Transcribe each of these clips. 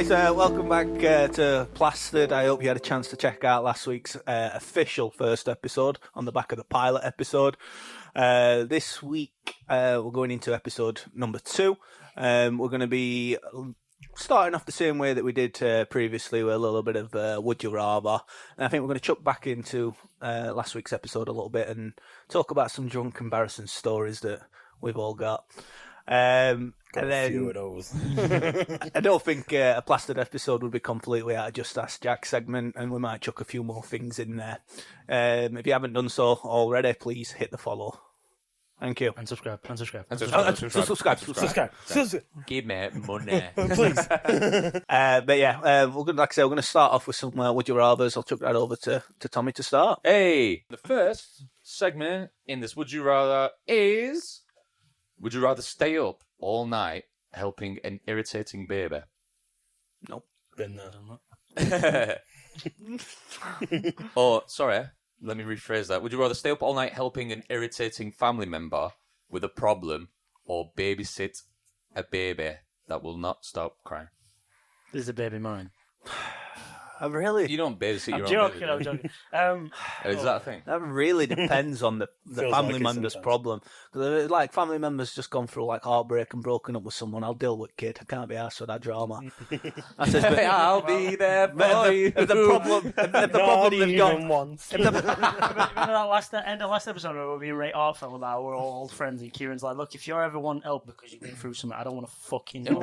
guys, welcome back to Plastered. I hope you had a chance to check out last week's official first episode on the back of the pilot episode. This week we're going into episode number 2. We're going to be starting off the same way that we did previously with a little bit of Would You Rather. And I think we're going to chuck back into last week's episode a little bit and talk about some drunk, embarrassing stories that we've all got. And then, few of those. I don't think a plastered episode would be completely out of Just Ask Jack segment, and we might chuck a few more things in there. If you haven't done so already, please hit the follow. Thank you. And subscribe. Subscribe. Give me money. Please. But yeah, we're going, like I said, we're going to start off with some Would You Rathers. I'll chuck that over to Tommy to start. Hey, the first segment in this Would You Rather is: would you rather stay up all night helping an irritating baby? Nope. Been there. Or, sorry, let me rephrase that. Would you rather stay up all night helping an irritating family member with a problem, or babysit a baby that will not stop crying? This is a baby mine. Really? You don't babysit I'm your own joking, baby. I'm joking. Is that a thing? That really depends on the Feels family like it member's sometimes. problem. Because like family members just gone through like heartbreak and broken up with someone, I'll deal with kid. I can't be asked for that drama. That's just, but, I'll be there for you. if the problem they've got. Once. Remember that end of last episode where we were being right heartfelt about we're all old friends, and Kieran's like, look, if you ever want help because you've been through something, I don't want to fucking know.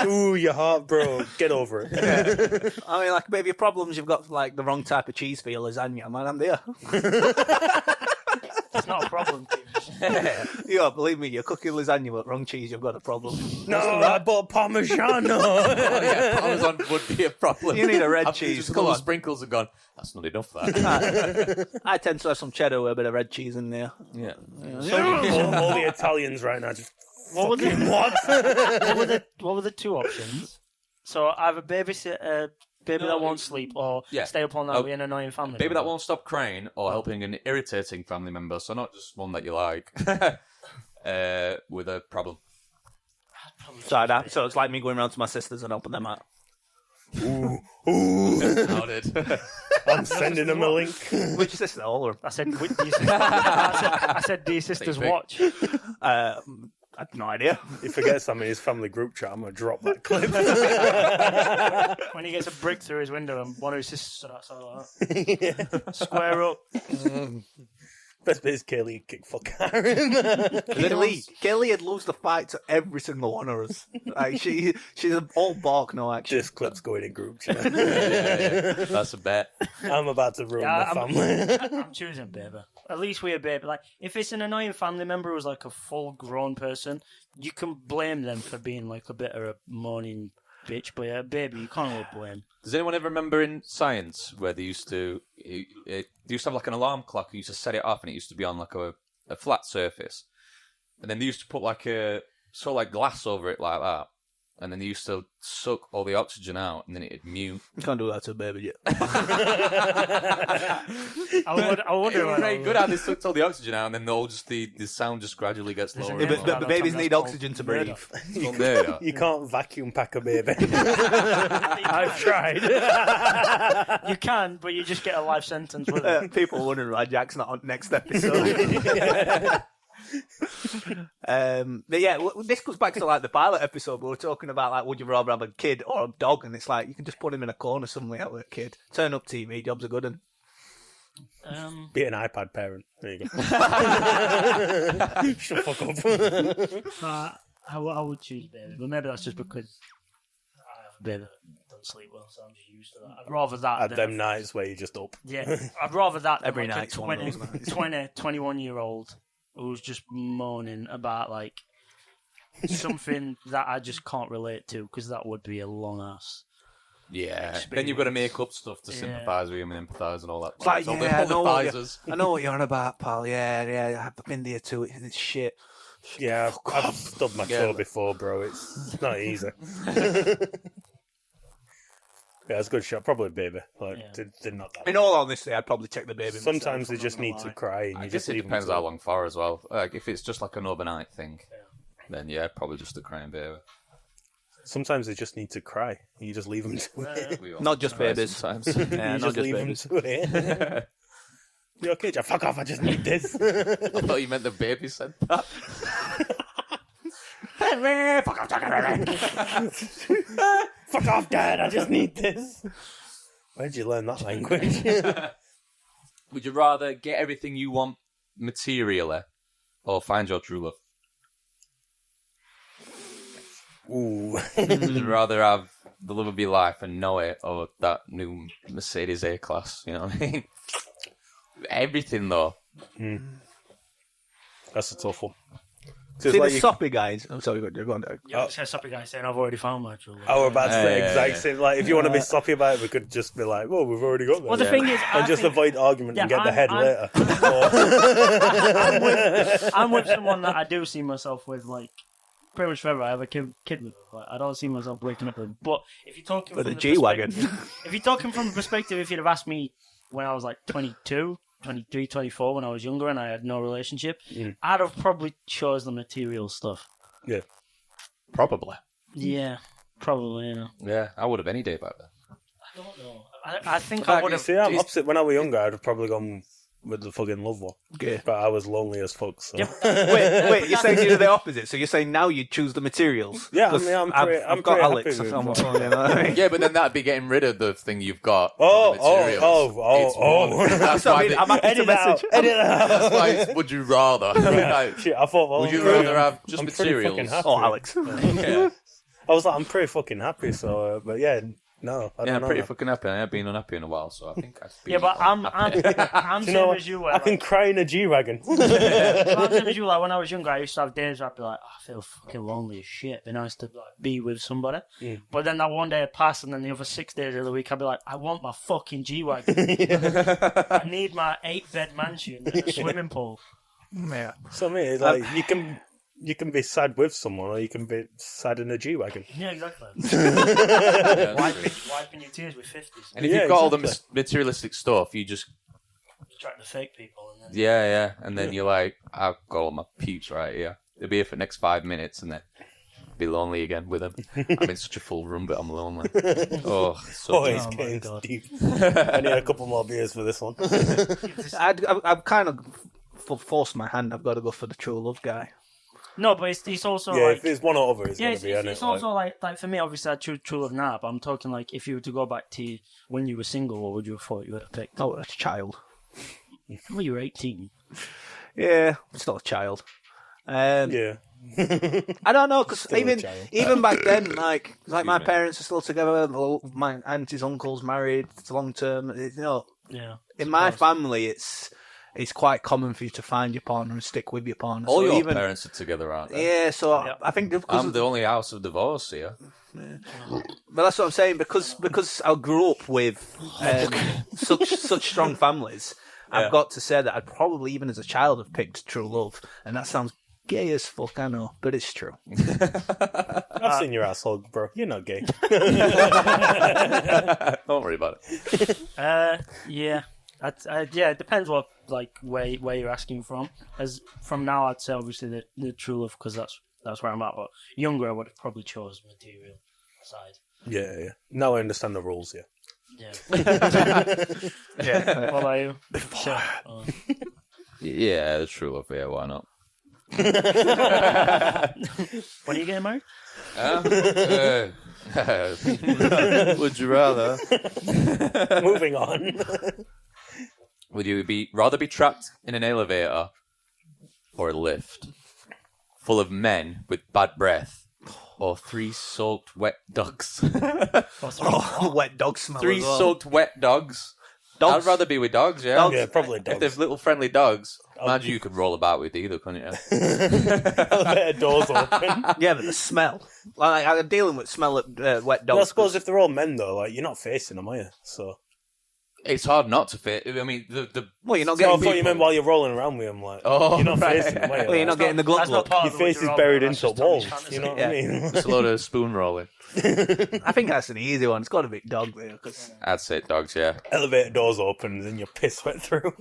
Ooh, your heart broke. Get over it. I mean, like maybe your problems, you've got like the wrong type of cheese for your lasagna. Man, I'm there. It's not a problem, Kieran. Yeah, believe me, you're cooking lasagna with wrong cheese, you've got a problem. No, I bought Parmigiano. Oh, yeah, Parmesan would be a problem. You need a red After cheese, Just a come couple on. of sprinkles have gone. That's not enough. That. I tend to have some cheddar with a bit of red cheese in there. Yeah. all the Italians right now just. What were the What? what were the two options? So either babysit a baby that won't sleep, or stay up all night with an annoying family Baby member. that won't stop crying, or helping an irritating family member. So not just one that you like, with a problem. So it's like me going round to my sisters and helping them out. Ooh. Nodded. I'm sending them a link. Which sister? All of them. I said, do you sisters, I said, do your sisters Big. watch? I have no idea. He forgets I'm in his family group chat. I'm going to drop that clip. When he gets a brick through his window and one of his sisters stood outside like that. Square up. Best bit is Kaylee kick fuck out of him. Kelly would lose the fight to every single one of us. Like she's all bark, no action. This clip's going in group chat. That's a bet. I'm about to ruin Yeah, the family. I'm choosing baby. At least we're baby. Like, if it's an annoying family member who's like a full grown person, you can blame them for being like a bit of a moaning bitch. But yeah, baby, you can't really blame. Does anyone ever remember in science where they used to have like an alarm clock? They used to set it off, and it used to be on like a flat surface, and then they used to put like a sort of like glass over it like that, and then they used to suck all the oxygen out, and then it'd mute. You can't do that to a baby yet. I wonder It was very good how they sucked all the oxygen out, and then the sound just gradually gets There's a lower. name But the babies need oxygen to breathe. There you are. You can't vacuum pack a baby. I've tried. You can, but you just get a life sentence with it. People are wondering why Jack's not on next episode. But yeah, this goes back to like the pilot episode. We were talking about like, would you rather have a kid or a dog? And it's like you can just put him in a corner somewhere with a kid. Turn up TV, jobs are good. And Be an iPad parent. There you go. Shut the fuck up. I would choose baby, but maybe that's just because I have a baby that doesn't sleep well, so I'm just used to that. I'd rather that At than them nights where you just up. yeah. I'd rather that than Every like night's a one of those nights. 21-year-old who's just moaning about like something that I just can't relate to, because that would be a long ass. Yeah. Then you've got to make up stuff to sympathise with him and empathise and all that. it's like, all yeah, I the know what you're on about, pal. Yeah, I've been there too. It's shit. Yeah, I've stubbed my toe before, bro. It's not easy. Yeah, it's a good shot. Probably baby. Like, they're not that. In all honesty, I'd probably check the baby. Sometimes they myself, just I'm not need gonna to lie. cry. And I you guess just it leave them depends to how it. long for as well. Like if it's just like an overnight thing, then yeah, probably just a crying baby. Sometimes they just need to cry. You just leave them to it. We all Not just cry babies. sometimes. Yeah, You not just just leave babies. them to it. You okay, Jack? Fuck off, I just need this. I thought you meant the baby said that. Fuck off, Dad, I just need this. Where'd you learn that language? Would you rather get everything you want materially or find your true love? Ooh. Would you rather have the love of your life and know it, or that new Mercedes A-Class? You know what I mean? Everything, though. That's a tough one. See So it's the like you- soppy guys. I'm sorry, go on. Derek. Yeah, it's a soppy guy saying I've already found my true love. I was about to say Yeah, exact yeah. same. Like, if you want to be sloppy about it, we could just be like, "Well, we've already got that." Well, the thing is, and just avoid argument and Yeah, get the head later. I'm with someone that I do see myself with, like, pretty much forever. I have a kid with her. Like, I don't see myself breaking up with him. But if you're talking With from a the G-Wagon. if you're talking from the perspective, if you'd have asked me when I was like 22, 23, 24, when I was younger and I had no relationship, I'd have probably chose the material stuff. Yeah. Probably. Yeah, probably, you know. Yeah, I would have any day about that. I don't know. I think I would have... See, I'm opposite. When I was younger, I'd have probably gone with the fucking love one. Okay. But I was lonely as fuck, so... Yeah, Wait, you're saying you're the opposite. So you're saying now you choose the materials? Yeah, I 'Cause mean, I'm I've got pretty Alex. happy I'm with you know what I mean? Yeah, but then that'd be getting rid of the thing you've got. Oh, the materials. It's more- That's So, I why mean, they- I'm happy to Edit that out. message. Edit that out. that's why it's would you rather. Like, Shit, I thought, well, would you I'm pretty- rather have just I'm pretty materials? fucking happy. Oh, Alex. Yeah. I was like, I'm pretty fucking happy, so... but yeah, no, I Yeah, don't I'm know. pretty fucking happy. I have been unhappy in a while, so I think I'd be yeah, but I'm happy. same You know what? as you were. I can cry in a G-Wagon. I'm same as you. Like, when I was younger, I used to have days where I'd be like, I feel fucking lonely as shit. It'd be nice to like, be with somebody. But then that one day would pass, and then the other 6 days of the week, I'd be like, I want my fucking G-Wagon. I need my 8-bed mansion and a swimming pool. Yeah. So, I mean, it's like, you can be sad with someone, or you can be sad in a G-Wagon. Yeah, exactly. Yeah, that's true. Wiping your tears with 50s. And if Yeah, you've got all the exactly. materialistic stuff, you just Attract the fake people. And then... yeah, and then you're like, I've got all my peeps right here. They'll be here for the next 5 minutes, and then be lonely again with them. I'm in such a full room, but I'm lonely. Oh, so Oh, it's Oh my getting God. deep. I need a couple more beers for this one. I've kind of forced my hand. I've got to go for the true love guy. No, but it's also Yeah, like... if there's one or other, it's Yeah, going it's, to be, it's, isn't it's it? also like for me, obviously, I choose true love now, but I'm talking like if you were to go back to when you were single, what would you have thought you would have picked? Oh, a child. Well, you were 18. Yeah, still a child. Yeah. I don't know, because Still a even child. even back then, like my me. parents are still together. My auntie's uncle's married. It's long term. You know, Yeah. in my family, it's quite common for you to find your partner and stick with your partner. all So your even, parents are together, aren't they? yeah. So Yeah. I think because I'm the only house of divorce here. but that's what I'm saying, because I grew up with such strong families. I've got to say that I'd probably, even as a child, have picked true love, and that sounds gay as fuck, I know, but it's true. I've seen your asshole, bro. You're not gay. Don't worry about it. Yeah. Yeah, it depends what like where you're asking from. As from now, I'd say obviously the true love because that's where I'm at. But younger, I would have probably chose material side. Yeah. Now I understand the rules, yeah. Yeah. Yeah. What about you? Sure. Yeah, the true love. Yeah, why not? When are you getting married? Would you rather? Moving on. Would you rather be trapped in an elevator or a lift full of men with bad breath, or 3 soaked wet dogs? Oh, wet dog smell. 3 as well. soaked wet dogs. Dogs? I'd rather be with dogs. Yeah, Dogs. Yeah, probably If dogs. there's little friendly dogs, imagine you could roll about with either, couldn't you? Elevator doors open. Yeah, but the smell. Like I'm dealing with smell of wet dogs. Well, I suppose if they're all men, though, like, you're not facing them, are you? So... It's hard not to fit. I mean, the Well, you're not So I getting. thought you meant while you're rolling around with them, like, Oh, you're not right. facing them, are you? Well, you're not getting the glut That's not look. part Your of the face is withdrawal, buried that's into just Tommy's walls, fantasy. you know what Yeah. I mean? it's a load of spoon rolling. I think that's an easy one. It's got to be dog there because I'd say dogs. Yeah, Elevator doors open and then you're piss wet through.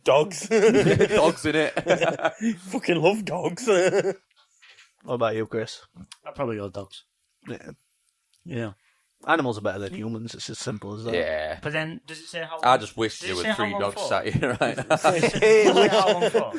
Dogs. dogs in it. Fucking love dogs. What about you, Chris? I'd probably go dogs. Yeah. Yeah. Animals are better than humans. It's as simple as that. Yeah. But then, does it say how long? I just wish Does there it were say how 3 long dogs for? sat here right now. Does it say how long for?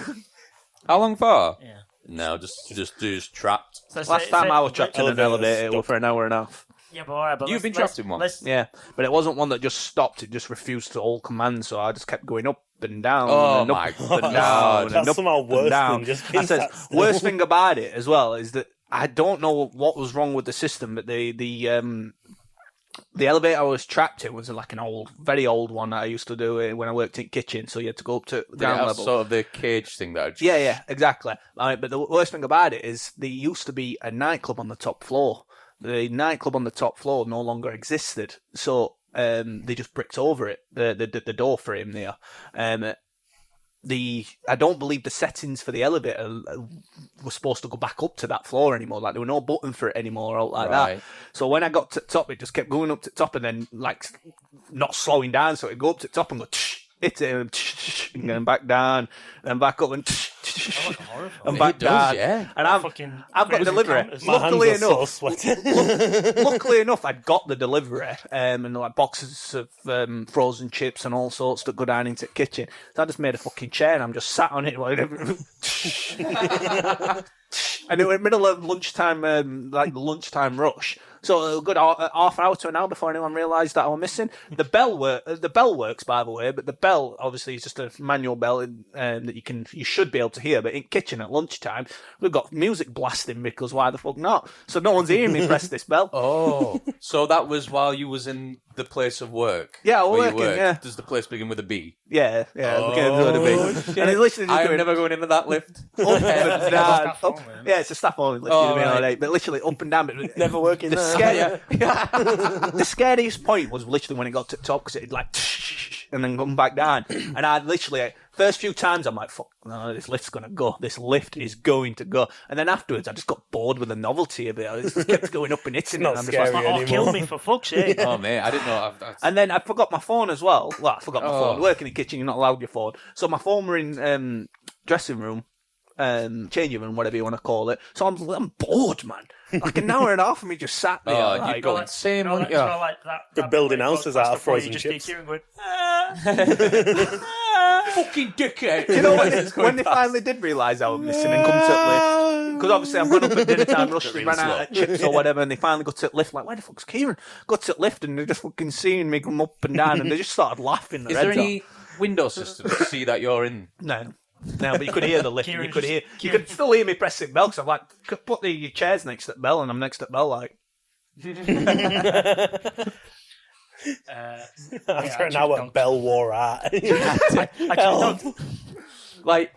How long for? Yeah. No, just trapped. So Last time I was trapped in an elevator, it was for an hour and a half. Yeah, but alright, but You've been trapped in one? Yeah, but it wasn't one that just stopped. It just refused to all commands, so I just kept going up and down Oh and my up and God. down and That's up somehow and worse down. than just I being said, sat still. worst thing about it as well is that I don't know what was wrong with the system, but the elevator I was trapped in was like an old, very old one that I used to do when I worked in kitchen. So you had to go up to ground level. Sort of the cage thing that I just... Yeah, exactly. But the worst thing about it is there used to be a nightclub on the top floor. The nightclub on the top floor no longer existed, so they just bricked over it, the door frame there. I don't believe the settings for the elevator were supposed to go back up to that floor anymore. Like there were no button for it anymore, or like Right. that. So when I got to the top, it just kept going up to the top and then like not slowing down. So it'd go up to the top and go hit it and then back down and back up and and back It does, down. yeah. And I've got crazy delivery. counters. My Luckily hands are so enough, sweaty. luckily enough, I'd got the delivery and like boxes of frozen chips and all sorts that go down into the kitchen. So I just made a fucking chair and I'm just sat on it. And it was middle of lunchtime, like the lunchtime rush. So a good half hour to an hour before anyone realised that I was missing. The bell works, by the way, but the bell obviously is just a manual bell that you should be able to hear. But in kitchen at lunchtime, we've got music blasting because why the fuck not? So no one's hearing me press this bell. Oh, so that was while you was in the place of work? Yeah, I was where you working, worked. yeah. Does the place begin with a B? Yeah. Oh, Okay, and it's literally just I'm going never going into that lift. up and down. staff Up. only. Yeah, it's a staff only lift. Oh, You know what I mean? right. Alright, but literally up and down. But Never working the there. the scariest point was literally when it got to the top because it'd like and then come back down. And I literally first few times I'm like, fuck, no, this lift's gonna go. This lift is going to go. And then afterwards, I just got bored with the novelty of it. I just kept going up and hitting Not it. And I'm just scary like, Oh, anymore. kill me for fuck's sake. Oh, mate, I didn't know. and then I forgot my phone as well. Well, I forgot my Oh. phone. Working in the kitchen, you're not allowed your phone. So my phone were in dressing room, changing room, whatever you want to call it. So I'm bored, man. Like an hour and a half of me just sat there. Oh, like, you'd go insane, You know, wouldn't like, you? you know, like that, The that building bit houses where out of you frozen just chips. sit here and going, Fucking dickhead. You know when they finally did realise I was missing and come to the lift, because obviously I've gone up at dinner time, rushed, Really ran slow. out of chips or whatever, and they finally got to the lift. Like, where the fuck's Kieran? Got to the lift and they're just fucking seeing me come up and down, and they just started laughing. Is there any window system to see that you're in? No, but you could hear the lift. Kieran You could just- hear. You Kieran- could still hear me pressing bell. Because I'm like, put the chairs next to the bell, and I'm next to the bell. Like, After an hour, Bell wore out. Like,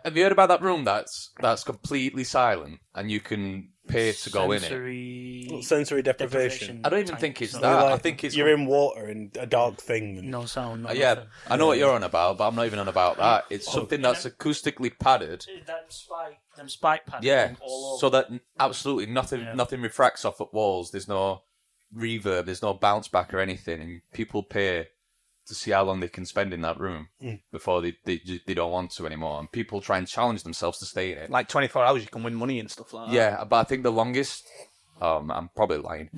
have you heard about that room that's completely silent and you can pay to go in it? Sensory deprivation. I don't even think it's So that. Like, I think it's you're in water and a dog thing. And no sound. No yeah. nothing. I know what you're on about, but I'm not even on about that. It's something that's acoustically padded. Them spike pads. Yeah, all over. so that absolutely nothing Yeah. nothing refracts off at walls. There's no reverb, there's no bounce back or anything, and people pay to see how long they can spend in that room before they don't want to anymore. And people try and challenge themselves to stay in it. like 24 hours, you can win money and stuff like that. Yeah, but I think the longest. I'm probably lying,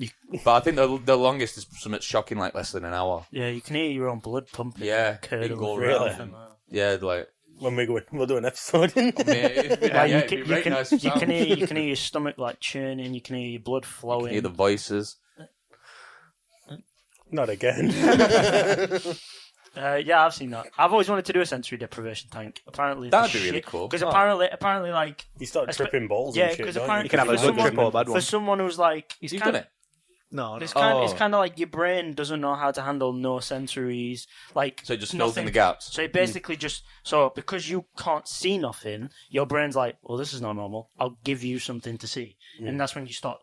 but I think the longest is something shocking, like less than an hour. Yeah, you can hear your own blood pumping. Yeah, curdle. you go Really? around. Yeah, like when we go in, we'll do an episode. yeah, it'd be very nice to you sound. can hear your stomach like churning. You can hear your blood flowing. Hear the voices. Not again. Yeah, I've seen that. I've always wanted to do a sensory deprivation tank. Apparently, That'd be really cool. Because Oh. apparently, like You start tripping balls yeah, and shit, because don't apparently You can have a for good trip someone- or a bad one. For someone who's like, You've done it. No, It's Oh. kind of like your brain doesn't know how to handle no sensories. Like So it just fills in nothing. the gaps. So it basically just because you can't see nothing, your brain's like, well, this is not normal. I'll give you something to see, and that's when you start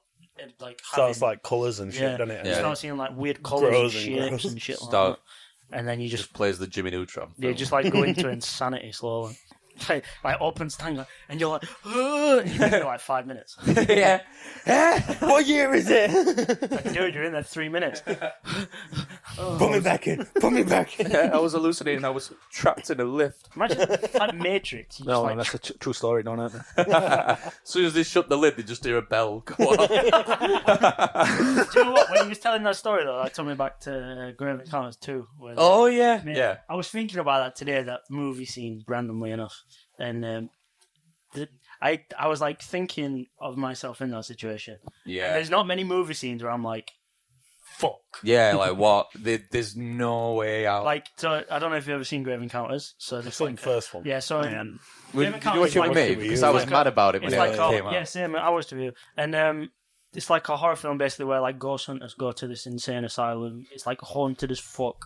like Starts having, like colours and shit, yeah, doesn't it? you Yeah. start seeing like weird colours Grows and and shapes grows. and shit like Start that. And then you just just plays the Jimmy Neutron. you just like go into insanity slowly. like opens tango, and you're like, and you've been there like 5 minutes. Yeah. What year is it? Like, dude, you're in there 3 minutes. Put me back in. Put me back in. I was hallucinating. I was trapped in a lift. Imagine like Matrix. You No, just, like, that's a true story, don't it? As soon as they shut the lid, they just hear a bell go off. do you know what? When he was telling that story, though, that took me back to Grave Encounters 2. Where Oh, yeah. Mate, Yeah. I was thinking about that today, that movie scene, randomly enough. And I was like thinking of myself in that situation. And Yeah. there's not many movie scenes where I'm like, fuck. Yeah, like what? There's no way out. Like, so I don't know if you've ever seen Grave Encounters. So I've there's seen like, the first one. yeah, so Did Grave you Encounters watch is it like, with me? with Because you. I was Like mad about it when it's it like came out. yeah, same. I watched it with you. And it's like a horror film basically where like ghost hunters go to this insane asylum. It's like haunted as fuck,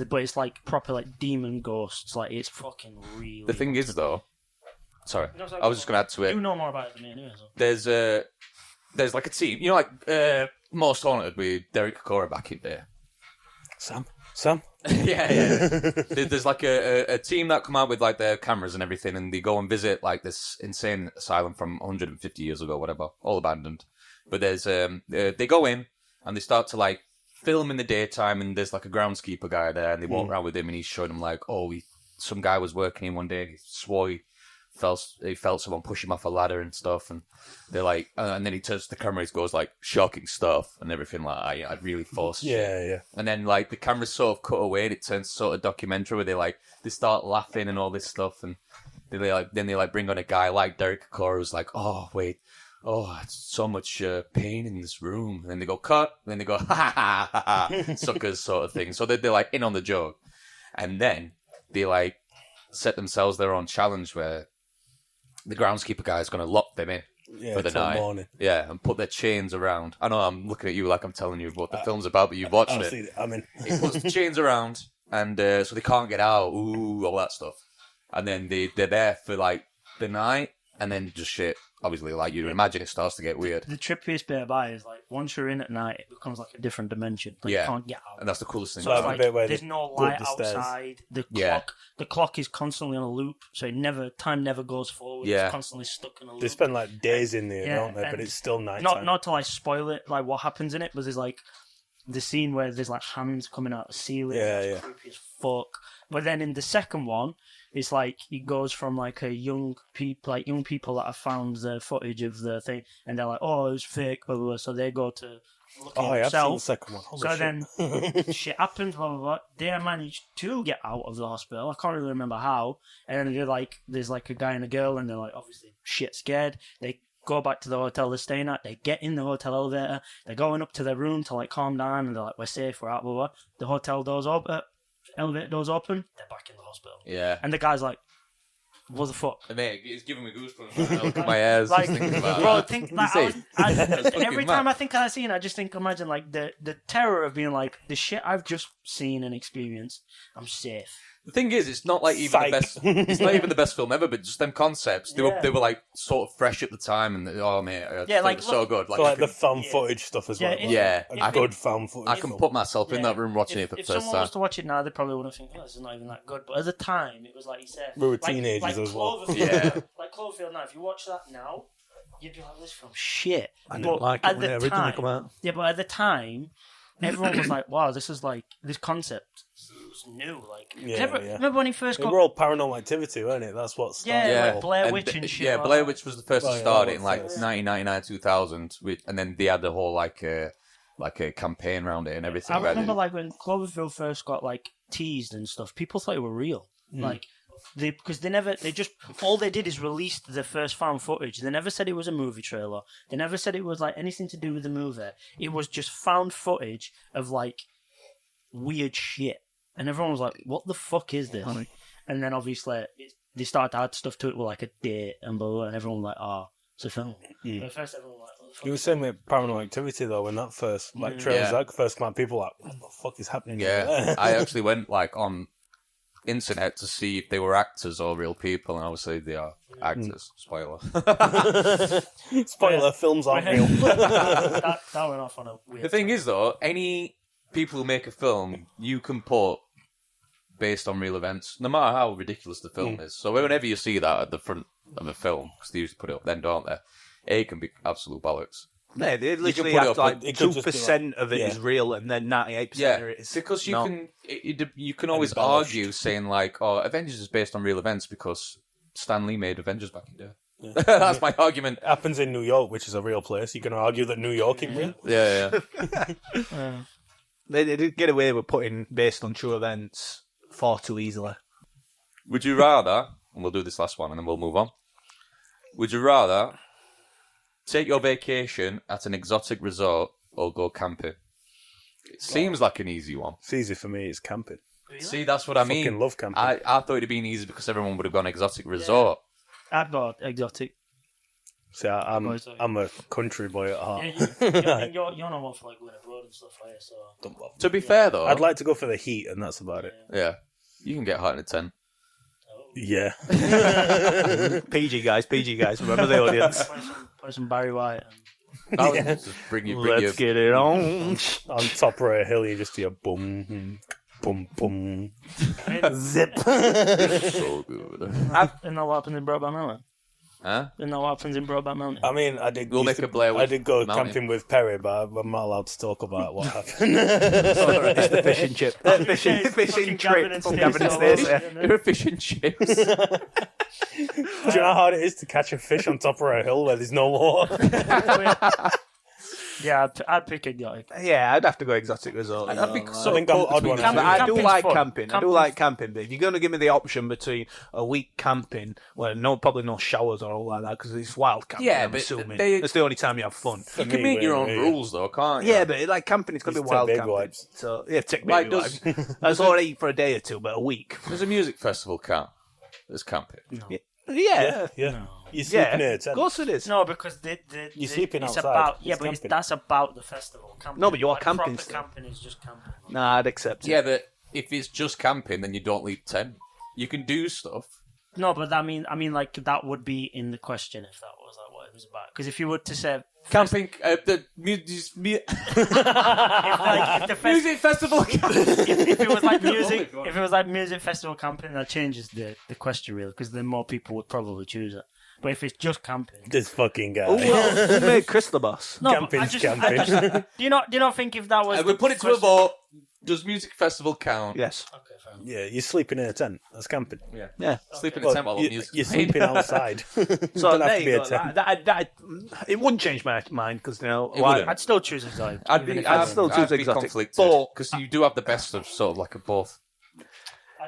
but it's like proper like demon ghosts. Like it's fucking real. The thing is, though... Sorry. No, sorry, I was just going to add to it. you know more about it than me anyway. So. There's like a team. You know, like Most Haunted with Derek Kokora back in there. Sam. Yeah. There's like a team that come out with like their cameras and everything, and they go and visit like this insane asylum from 150 years ago, whatever, all abandoned. But there's they go in and they start to like film in the daytime, and there's like a groundskeeper guy there, and they walk around with him, and he's showing them like, some guy was working in one day, he swore he felt someone push him off a ladder and stuff, and they're like, and then he turns to the camera, he goes like, shocking stuff and everything, like, I'd really forced shit. Yeah. And then like the camera's sort of cut away, and it turns sort of documentary where they start laughing and all this stuff, and they bring on a guy like Derek Kokora who's like, it's so much pain in this room. And then they go, cut. And then they go, ha ha ha ha, suckers sort of thing. So they're like in on the joke. And then they like set themselves their own challenge where the groundskeeper guy is going to lock them in for the till night. morning. Yeah, and put their chains around. I know I'm looking at you like I'm telling you what the film's about, but you've watched I've it. seen it. I mean, He puts the chains around, and so they can't get out. Ooh, all that stuff. And then they're there for like the night, and then just shit. Obviously, like you'd imagine, it starts to get weird. The trippiest bit about it is like once you're in at night, it becomes like a different dimension. Like, Yeah. you can't get out. And that's the coolest thing. So It's the like, bit where there's they no go up light the stairs. outside. Yeah. The clock is constantly on a loop, so time never goes forward. Yeah. It's constantly stuck in a loop. they spend like days in there, Yeah, don't they? But and it's still night not time. not to like spoil it, like what happens in it, but there's like the scene where there's like hands coming out of the ceiling. Yeah, it's yeah. creepy as fuck. But then in the second one, it's like it goes from like young people that have found the footage of the thing, and they're like, oh, it was fake, blah blah blah. So they go to look Oh, it yeah, I've seen the themselves. second one. Holy So shit. then shit happens, blah blah blah. They manage to get out of the hospital. I can't really remember how. And then there's like a guy and a girl, and they're like obviously shit scared. They go back to the hotel they're staying at. They get in the hotel elevator. They're going up to their room to like calm down, and they're like, we're safe, we're out, blah blah. The hotel doors open, elevator doors open. They're back in the hospital. Yeah. And the guy's like, what the fuck? Mate, it's giving me goosebumps. Right now. Look at my ears. Like, just thinking about bro, that. think You like see? and every fucking time mad. I think of that scene, I just imagine like the terror of being like the shit I've just seen and experienced. I'm safe. The thing is, it's not like even Psych. the best. It's not even the best film ever, but just them concepts. They Yeah. were like sort of fresh at the time, and oh mate, Yeah, like, so look- good. So like I the can, found footage stuff as Yeah, well. if- yeah, A I good can, found footage. I can film. put myself in Yeah. that room watching it for the If first someone time. was to watch it now, they probably wouldn't think, oh, this is not even that good. But at the time, it was like you said. We were like, teenagers as well. Cloverfield, Yeah. Like Cloverfield now, if you watch that now, you'd be like, this film's shit. I didn't like it when it originally came out. Yeah, but at the time, everyone was like, wow, this is like, this concept was new. Like, Yeah, remember when he first They got. were all Paranormal Activity, weren't it? That's what started. Yeah, it like all. Blair Witch and shit. Yeah, like Blair that. Witch was the first Oh, to yeah, start that it in was like first. 1999, 2000, and then they had the whole like a campaign around it and everything. I where remember they- like when Cloverfield first got like teased and stuff, people thought it were real. Like because all they did is release the first found footage. They never said it was a movie trailer. They never said it was like anything to do with the movie. It was just found footage of like weird shit, and everyone was like, "What the fuck is this?" And then obviously they started to add stuff to it with like a date and blah blah, and everyone was like, "Oh, it's a film." But at first, everyone was like, "What the fuck?" You were saying with Paranormal Activity though, when that first trailers Yeah. that first came out, people were like, what the fuck is happening? Yeah, here? I actually went like on internet to see if they were actors or real people, and obviously they are actors. Spoiler. Spoiler, films aren't real. that went off on a weird. The thing is, though, any people who make a film, you can put based on real events, no matter how ridiculous the film is. So whenever you see that at the front of a film, because they usually put it up then, don't they? It can be absolute bollocks. Yeah, they literally put it have up, like it could just be 2% of it is real, and then 98% Yeah, of it is because you not. you can always embellished. argue saying like, "Oh, Avengers is based on real events because Stan Lee made Avengers back in the day." Yeah. That's my argument. It happens in New York, which is a real place. You can argue that New York is real. Yeah. They did get away with putting based on true events far too easily. Would you rather, and we'll do this last one and then we'll move on. Would you rather take your vacation at an exotic resort or go camping? It seems like an easy one. It's easy for me. It's camping. See, that's what I mean. Fucking love camping. I thought it'd been easy because everyone would have gone exotic resort. I'd go exotic. See, I'm a country boy at heart. You're not one for like going abroad and stuff like that. So To be fair though, I'd like to go for the heat, and that's about it. yeah, you can get hot in a tent. Yeah. PG guys, remember the audience. play some Barry White. Just bring you. Let's get it on. On top of a hill, you just hear boom, boom, boom. Zip. So good. Isn't that what happens in Broadband Mountain? Huh? Isn't that what happens in Broadband Mountain? I mean, I did. We'll make a Blair I Witch did go Mountain. camping with Perry, but I'm not allowed to talk about what happened. It's the fish and chip. Fishing fucking trip Gavin from and Gavin and Stacey. Stacey. You're a fish and chips. Do you know how hard it is to catch a fish on top of a hill where there's no water? Yeah, I'd pick exotic. Yeah, I'd have to go exotic resort. I'd be I so think I'm caught odd between one. the Camp- two. I do Camping's like fun. camping. I do like camping, but if you're going to give me the option between a week camping, well, probably no showers or all like that because it's wild camping. Yeah, I'm but assuming they- that's the only time you have fun. You can make your own rules though, can't you? Yeah, but like camping, it's going to be Just take wild baby camping. wipes. So yeah, take Like, baby wipes. That's all right for a day or two, but a week. There's a music festival count. There's camping. Yeah, Yeah. You're yeah. sleeping here, Of course it is. No, because You're sleeping it's outside. about It's but camping. that's about the festival. Camping, No, but you're like, camping proper still. camping is just camping. Nah, I'd accept it. Yeah, but if it's just camping, then you don't leave tent. You can do stuff. No, but I mean, like that would be in the question if that was like what it was about. Because if you were to say Camping, the like, if the music festival. if it was like music, if it was like music festival camping, that changes the question really, because then more people would probably choose it. But if it's just camping, This fucking guy. Oh, well, who made Chris the boss? no, but Camping's I camping. do you not think if that was We put it to a question- vote. Does music festival count? Yes. Okay, fair enough. Yeah, you're sleeping in a tent. That's camping. Yeah. Sleeping in Well, a tent while music. you're sleeping outside. So Don't have there to be you a go. tent. It wouldn't change my mind because It why? wouldn't. I'd still choose exotic. I'd still choose exotic. conflicted But because you do have the best of sort of like a both.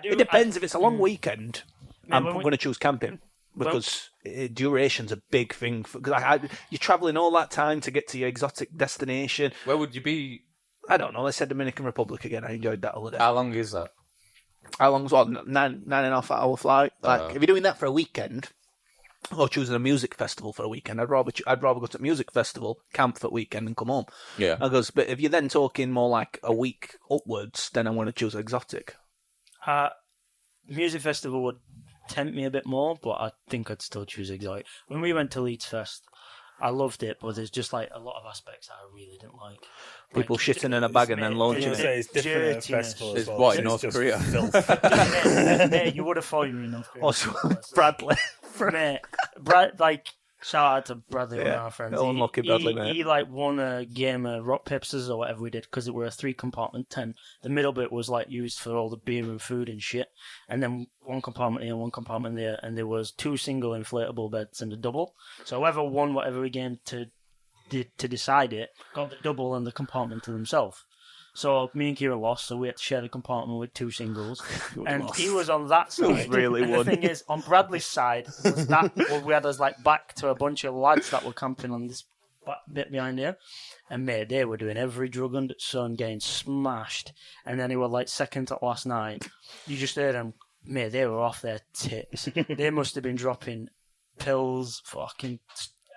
it depends. If it's a long weekend, I'm when we- going to choose camping because duration's a big thing. Because you're travelling all that time to get to your exotic destination. Where would you be? I don't know. Let's say Dominican Republic again. I enjoyed that holiday. How long is that? How long's what? 9.5 hour flight. Like if you're doing that for a weekend, or choosing a music festival for a weekend, I'd rather go to a music festival, camp for a weekend, and come home. Yeah. But if you're then talking more like a week upwards, then I want to choose exotic. Music festival would tempt me a bit more, but I think I'd still choose exotic. When we went to Leeds Fest, I loved it, but there's just like a lot of aspects that I really didn't like. People Like, shitting in a bag and then I was launching going to it. say, it's different at a Dirtiness. festival as It's well. what, in It's North just Korea? filth. Mate, you would have thought you were in North Korea. Also, Bradley. Mate, like, shout out to Bradley, one of Yeah, our friends. unlucky Bradley, mate. He like won a game of rock paper scissors or whatever we did because it were a 3-compartment tent. The middle bit was like used for all the beer and food and shit, and then one compartment here, one compartment there, and there was 2 single inflatable beds and a double. So whoever won whatever game to decide it got the double and the compartment to themselves. So me and Kira lost, so we had to share the compartment with 2 singles, and he was on that side. really and won. the thing is, on Bradley's side, was that we had us like back to a bunch of lads that were camping on this bit behind here, and mate, they were doing every drug under the sun, getting smashed, and then they were like second to last night. You just heard them, mate, they were off their tits. They must have been dropping pills, fucking.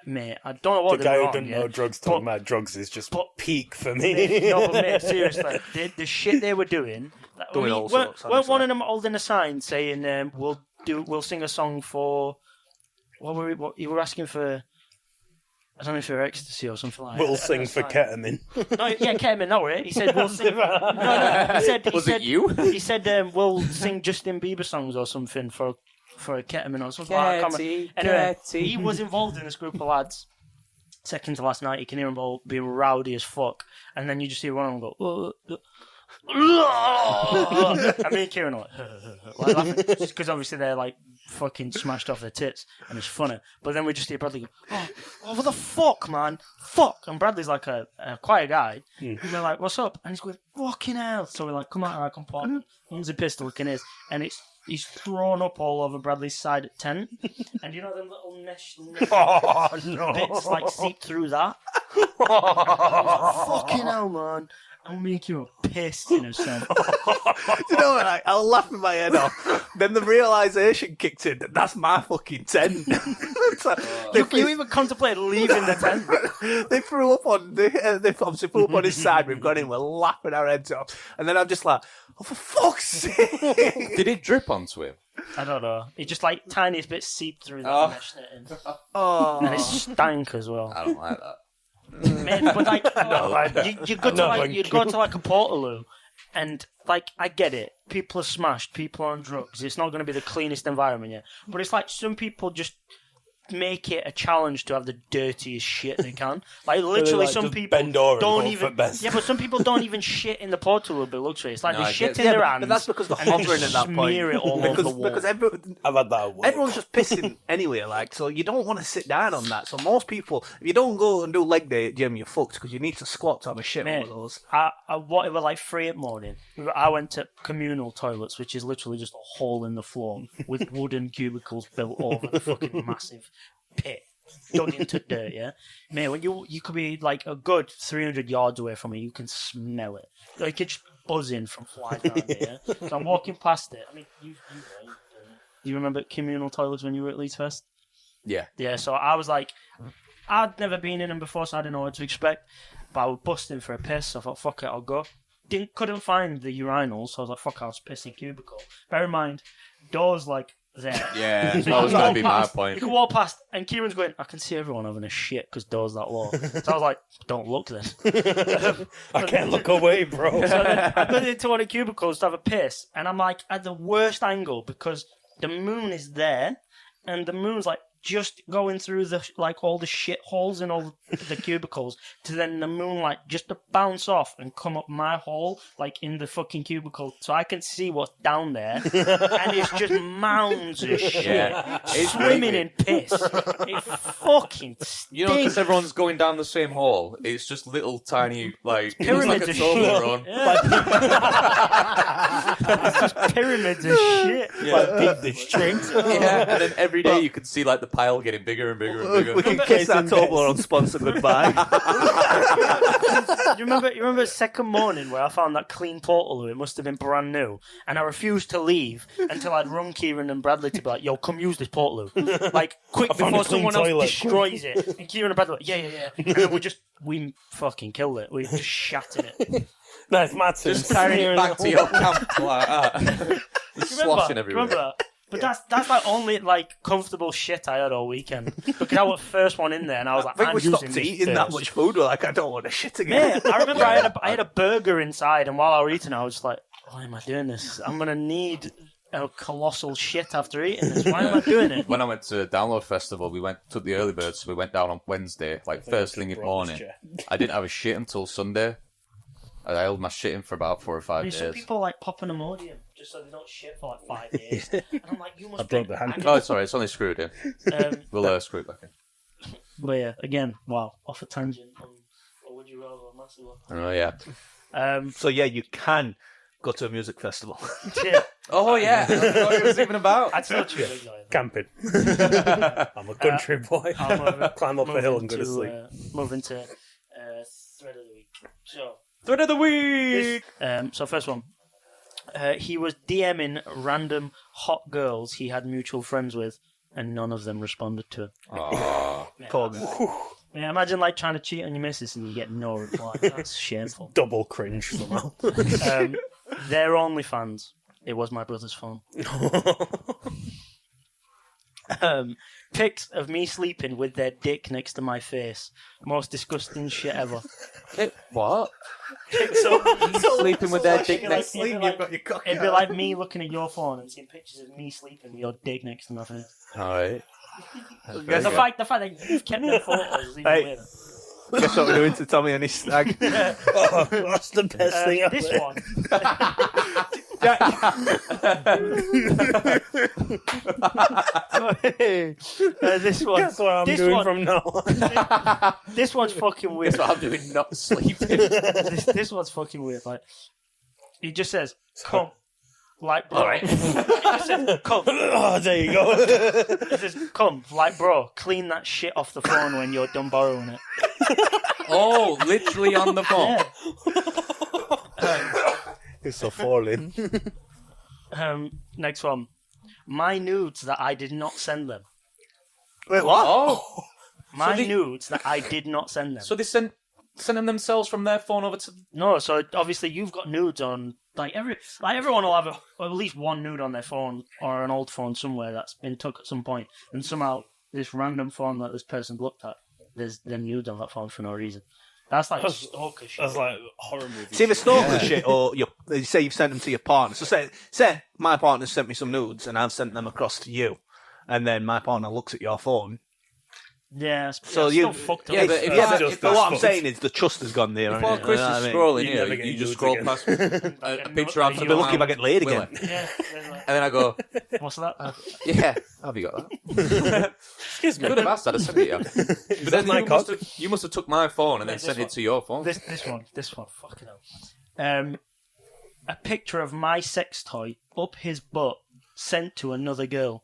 Mate, I don't know what The they guy were who on, doesn't yeah. know drugs talking about drugs is just peak for me. No, but mate, seriously, the shit they were doing. Doing all sorts, weren't one honestly. of them holding a sign saying, "We'll sing a song for." What you were asking for? I don't know if it was ecstasy or something like that. We'll sing for ketamine. No, yeah, ketamine, that were it. He said, we'll sing. No, it you? He said, we'll sing Justin Bieber songs or something for a ketamine or something like that. Anyway, he was involved in this group of lads. Second to last night, you can hear them all being rowdy as fuck. And then you just hear one of them go, I mean, Kieran like laughing, just because obviously they're like fucking smashed off their tits and it's funny. But then we just hear Bradley go, oh, what the fuck, man? Fuck! And Bradley's like a quiet guy. And we're like, what's up? And he's going, fucking hell. So we're like, come out, I can pop. One's a pistol, in his, and he's thrown up all over Bradley's side tent. And you know them little mesh bits like seep through that? Fucking hell, man. I'll make you a pissed in a sense. Do you know what? I'll laugh my head off. Then the realisation kicked in that that's my fucking tent. You even contemplated leaving the tent. They threw up on they obviously threw up on his side. We've gone in, we're laughing our heads off, and then I'm just like, oh, for fuck's sake! Did it drip onto him? I don't know. It just like tiniest bit seeped through that mesh netting. And it stank as well. I don't like that. Mate, but like, you go to like a Portaloo, and like I get it. People are smashed. People are on drugs. It's not going to be the cleanest environment yet. But it's like some people just make it a challenge to have the dirtiest shit they can. Like literally, some people don't even. Yeah, but some people don't even shit in the Portaloo by luxury. It's like they shit in their hands. But that's because they're hovering at that point. Smear it all over the wall. Because I've had that at work. everyone's just pissing anyway, like, so you don't want to sit down on that. So most people, if you don't go and do leg day at gym, you're fucked because you need to squat to have a shit one of those. What it was like 3 in the morning. I went to communal toilets, which is literally just a hole in the floor with wooden cubicles built over the fucking massive pit dug into dirt. Yeah, man, when you could be like a good 300 yards away from it, you can smell it. Like it's just buzzing from flies down there. Yeah? So I'm walking past it. I mean, you remember communal toilets when you were at Leeds Fest? Yeah. Yeah, so I was like, I'd never been in them before, so I didn't know what to expect. But I was busting for a piss, so I thought, fuck it, I'll go. Couldn't find the urinals, so I was like, fuck, I'll just piss in cubicle. Bear in mind, doors like there. Yeah, that was going to be my point. You can walk past, and Kieran's going, I can see everyone having a shit because doors that low. So I was like, don't look then. I can't look away, bro. So then I got into one of the cubicles to have a piss, and I'm like at the worst angle because the moon is there, and the moon's like just going through the like all the shit holes in all the cubicles to then the moonlight just to bounce off and come up my hole like in the fucking cubicle so I can see what's down there and it's just mounds of shit swimming in piss. It fucking stinks. You know, because everyone's going down the same hole. It's just little tiny like pyramids it's of like a shit. run. It's just pyramids of shit. Like big district. Yeah, and then every day you can see like the pile getting bigger and bigger and bigger. We can kiss that Toblerone sponsor goodbye. You remember the second morning where I found that clean Portaloo? It must have been brand new, and I refused to leave until I'd rung Kieran and Bradley to be like, "Yo, come use this Portaloo, like quick before someone else destroys it." And Kieran and Bradley were like, "Yeah." And then we fucking killed it. We just shattered it. Nice, Matt. Just carrying it back to your camp like that. Sloshing everywhere. Remember that? But that's like only like comfortable shit I had all weekend because I was the first one in there and I was like, I think we stopped eating that much food. We're like, I don't want to shit again. Yeah, I remember I had a burger inside and while I was eating I was just like, why am I doing this? I'm going to need a colossal shit after eating this. Why am I doing it? When I went to Download Festival, took the early birds, so we went down on Wednesday, like first thing in the morning. I didn't have a shit until Sunday. I held my shit in for about 4 or 5 days. Some people like pop an Imodium just so they don't shit for like 5 days. And I'm like, you must I broke the hand. Oh, sorry, it's only screwed in. We'll screw it back in. But yeah, again, wow, off a tangent. Or would you rather Muscular? Oh, yeah. So yeah, you can go to a music festival. Yeah. Oh, yeah. I forgot what it was even about. I'd still choose exile. Camping. I'm a country boy. Climb up a hill and go to sleep. Moving to Thread of the Week. So, Thread of the Week! So first one. He was DMing random hot girls he had mutual friends with, and none of them responded to him. Oh. Poor man. Yeah, imagine like trying to cheat on your missus and you get no reply. That's shameful. Double cringe somehow. They're OnlyFans. It was my brother's phone. Pics of me sleeping with their dick next to my face. Most disgusting shit ever. What? So, Sleeping with their dick next. Sleep, you've got your cock it'd be out. like me looking at your phone and seeing pictures of me sleeping with your dick next to my face. Alright. The fact that you've kept them photos is even Hey. weirder. Guess what we're doing to Tommy and his stag? Oh, that's the best thing ever. This one. This one. That's what I'm this doing one, from now on. This one's fucking weird. That's what I'm doing, not sleeping. This one's fucking weird. Like, he just says, "Come." Like, bro. He just says, "Come." Oh, there you go. He says, "Come." Like, bro, clean that shit off the phone when you're done borrowing it. Oh, literally on the phone. Yeah. It's so falling. Next one. My nudes that I did not send them. Wait, what? Oh, My they- nudes that I did not send them. so they sent them themselves from their phone over to. No, so obviously you've got nudes on everyone will have at least one nude on their phone or an old phone somewhere that's been took at some point, and somehow this random phone that this person looked at, there's them nudes on that phone for no reason. That's like stalker shit. That's like horror movie. See, if it's stalker shit, or you say you've sent them to your partner. So say my partner sent me some nudes and I've sent them across to you, and then my partner looks at your phone. Yeah, So it's you, still fucked up. Yeah, but if yeah, I- but, if but I- what I'm saying is the trust has gone there. While hasn't it? Chris You know what is I mean? scrolling You here, never get you just nudes scroll again. past a picture I'll I've I'll be lucky if I get laid again. Yeah, And then I go, what's that? yeah, have you got that? Excuse me. Could have asked, I'd have sent it, yeah. But then my cock? you must have took my phone and then This sent one. it to your phone. This one, fucking hell. A picture of my sex toy up his butt sent to another girl.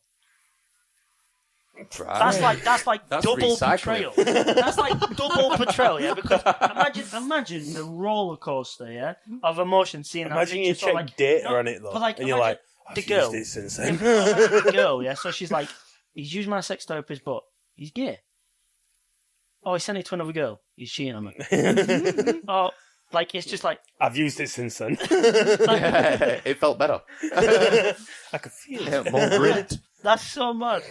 Right. That's like That's double recycling. betrayal. That's like double betrayal, yeah. Because imagine the roller coaster, yeah, of emotion seeing that Imagine you picture. So, check like, data no, on it though, but, like, and you're imagine like, the I've girl. used it since Yeah, then. but like the girl, yeah. So she's like, he's used my sex toy up his butt. He's gay. Oh, he sent it to another girl. He's cheating on me. Oh, like it's just like I've used it since then. It felt better. I could feel it. Yeah, more grit. that's so mad.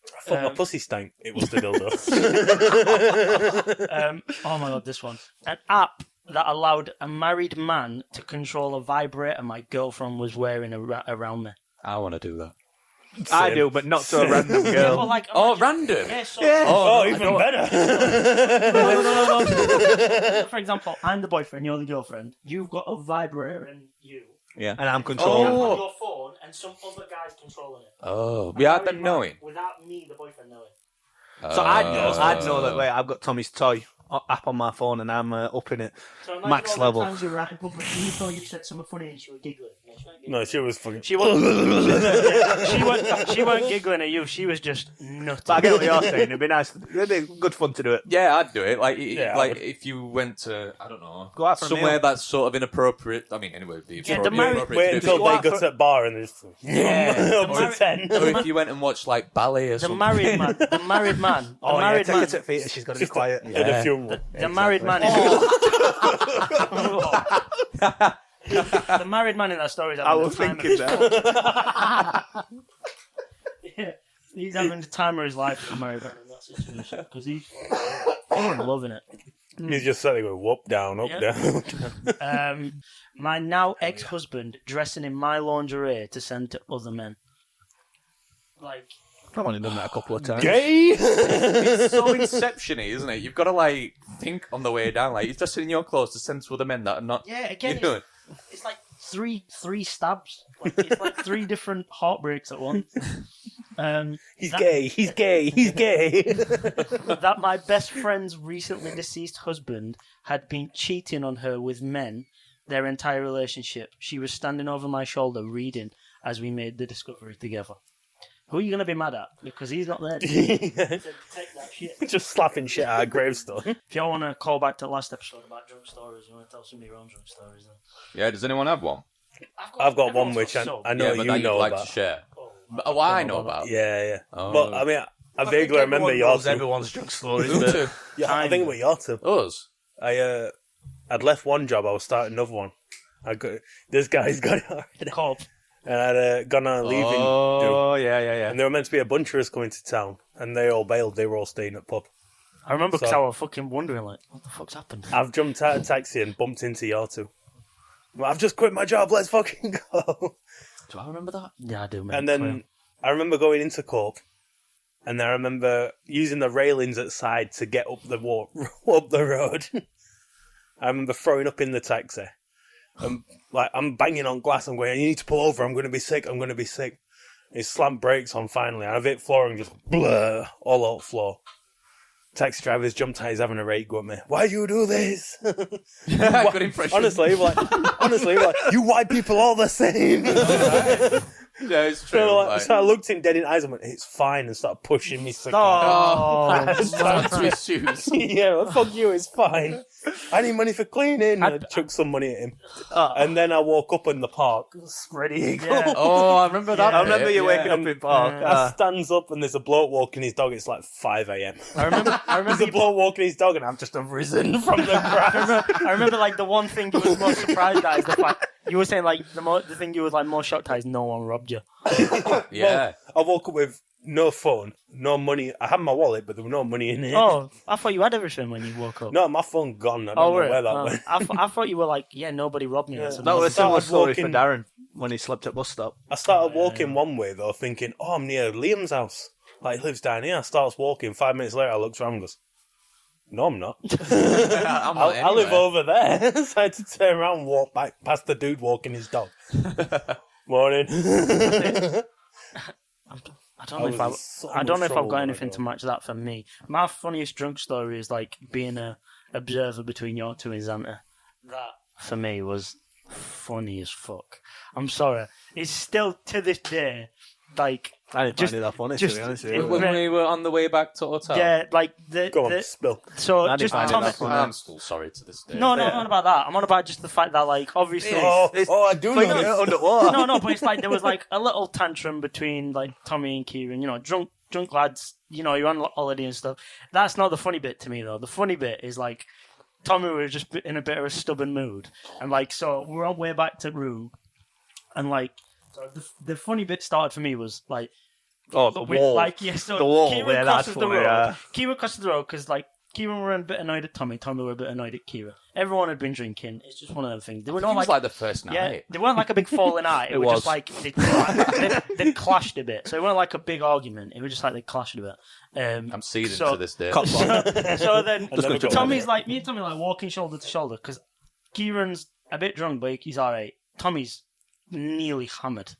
I thought my pussy stank. It was the dildo. Oh my god, this one. An app that allowed a married man to control a vibrator my girlfriend was wearing around me. I want to do that. I do, but not to a random Yeah, girl. but like, Oh, imagine- random. Yeah, so, Oh, I even don't- better. No. For example, I'm the boyfriend, you're the girlfriend. You've got a vibrator in you. Yeah. And I'm You controlling. have Oh. your phone, and some other guy's controlling it. Oh, without them knowing. Without me, the boyfriend, knowing. So I'd know that. Wait, I've got Tommy's toy app on my phone, and I'm up in it. So imagine Max all the level. times you were at public and you thought you said something funny and she was giggling. Yeah, she weren't giggling. No, she was fucking. She wasn't. she weren't giggling at you. She was just nutty. But I get what you're saying. It'd be nice. It'd be good fun to do it. Yeah, I'd do it. Like, Yeah, I like would. if you went to, I don't know, Go out for a somewhere meal. that's sort of inappropriate. I mean, anyway, it'd be Yeah, the appropriate, married- appropriate Wait to do. until go they out go for- to that bar and there's Yeah. up to 10. Or if you went and watched like ballet or The something. married man. The married man. Oh, yeah, married take man. it to Peter. She's got to be quiet. At a funeral. The married man is. The married man in that story is having I was the time thinking of that. Yeah, he's having the time of his life. The married man in that situation because he's loving it. He's just sitting going, whoop, down, up, Yeah. down. My now ex-husband dressing in my lingerie to send to other men. Like, I've only done that a couple of times. Gay! It's so Inception-y, isn't it? You've got to like think on the way down. Like, you're just in your clothes to send to other men that are not. yeah, again, You know, it's like three stabs. Like, it's like three different heartbreaks at once. He's gay, he's gay, he's gay. That my best friend's recently deceased husband had been cheating on her with men their entire relationship. She was standing over my shoulder reading as we made the discovery together. Who are you going to be mad at? Because he's not there to take that shit. Just slapping shit out of gravestone. If y'all want to call back to the last episode about drunk stories, you want to tell some of your own drunk stories, then. yeah, does anyone have one? I've got one everyone's which got some. I know yeah, but you that know you'd like about. to share. Oh, But, I know about. Yeah, yeah. Oh. But I mean, I vaguely remember your two. Everyone's drunk stories. Who but- to? Yeah, I think it was your two. Us. I'd left one job, I was starting another one. This guy's got it already. Cobb. and I'd gone on a leaving do. Oh, yeah. And there were meant to be a bunch of us coming to town, and they all bailed. They were all staying at pub. I remember because So- I was fucking wondering, like, what the fuck's happened? I've jumped out of a taxi and bumped into your two. Well, I've just quit my job. Let's fucking go. Do I remember that? Yeah, I do, mate. And then Clear. I remember going into Cork, and then I remember using the railings at the side to get up the up the road. I remember throwing up in the taxi. Like, I'm banging on glass. I'm going, you need to pull over. I'm going to be sick. I'm going to be sick. He slammed brakes on finally. I've hit floor and just blur all over the floor. Taxi driver's jumped out. He's having a rage go at me. Why do you do this? Good impression. Honestly, like, you white people all the same. Yeah, it's true. So I looked him dead in the eyes and went, it's fine, and started pushing me. Oh, to his shoes. Yeah, well, fuck you, it's fine. I need money for cleaning. I chucked some money at him. And then I woke up in the park, spread eagle. Yeah. Oh, I remember that. I remember you waking up And in park. I stands up and there's a bloke walking his dog. It's like 5 a.m. I remember There's a bloke walking his dog and I've just risen from the grass. I remember, like, the one thing you was most surprised at is the fact you were saying, like, the thing you was like most shocked at is no one robbed you. Yeah. I woke up with no phone, no money. I had my wallet, but there was no money in it. Oh, I thought you had everything when you woke up. No, my phone gone. I don't know really? where that went. I thought you were like, yeah, nobody robbed me. Yeah. That's That was a similar started story for walking- Darren when he slept at bus stop. I started walking one way though, thinking, "Oh, I'm near Liam's house. Like, he lives down here." I starts walking. 5 minutes later, I looked around and goes, "No, I'm not. I'm not I live anywhere. over there." So I had to turn around and walk back past the dude walking his dog. Morning. I don't know if I've got anything to match that for me. My funniest drunk story is like being a observer between your two and Xanta. That for me was funny as fuck. I'm sorry. It's still to this day like I didn't Just- find it that funny, just- to be honest with it you. was- When we were on the way back to hotel. yeah, like the Go on, spill. so I didn't just find it Tommy. that funny. I'm still sorry to this day. No, Yeah. I'm not about that. I'm on about just the fact that like obviously. I do Like, know this. underwater. No, but it's like there was like a little tantrum between like Tommy and Kieran, you know, drunk lads, you know, you're on holiday and stuff. That's not the funny bit to me though. The funny bit is like Tommy was just in a bit of a stubborn mood, and like so we're on way back to room, and like so the funny bit started for me was like Oh, the with, wall. like yeah, so The wall, Kieran yeah, that's crosses the funny, road. yeah. Kieran crosses the road because like Kieran were a bit annoyed at Tommy were a bit annoyed at Kieran. Everyone had been drinking. It's just one of them things. They were It not was like the first night. yeah, they weren't like a big falling out. It It was was. just like they clashed a bit. So it wasn't like a big argument. It was just like they clashed a bit. I'm seething So- to this day. Cop block. So then Just gonna jump Tommy's like me and Tommy like walking shoulder to shoulder because Kieran's a bit drunk, but he's all right. Tommy's nearly hammered.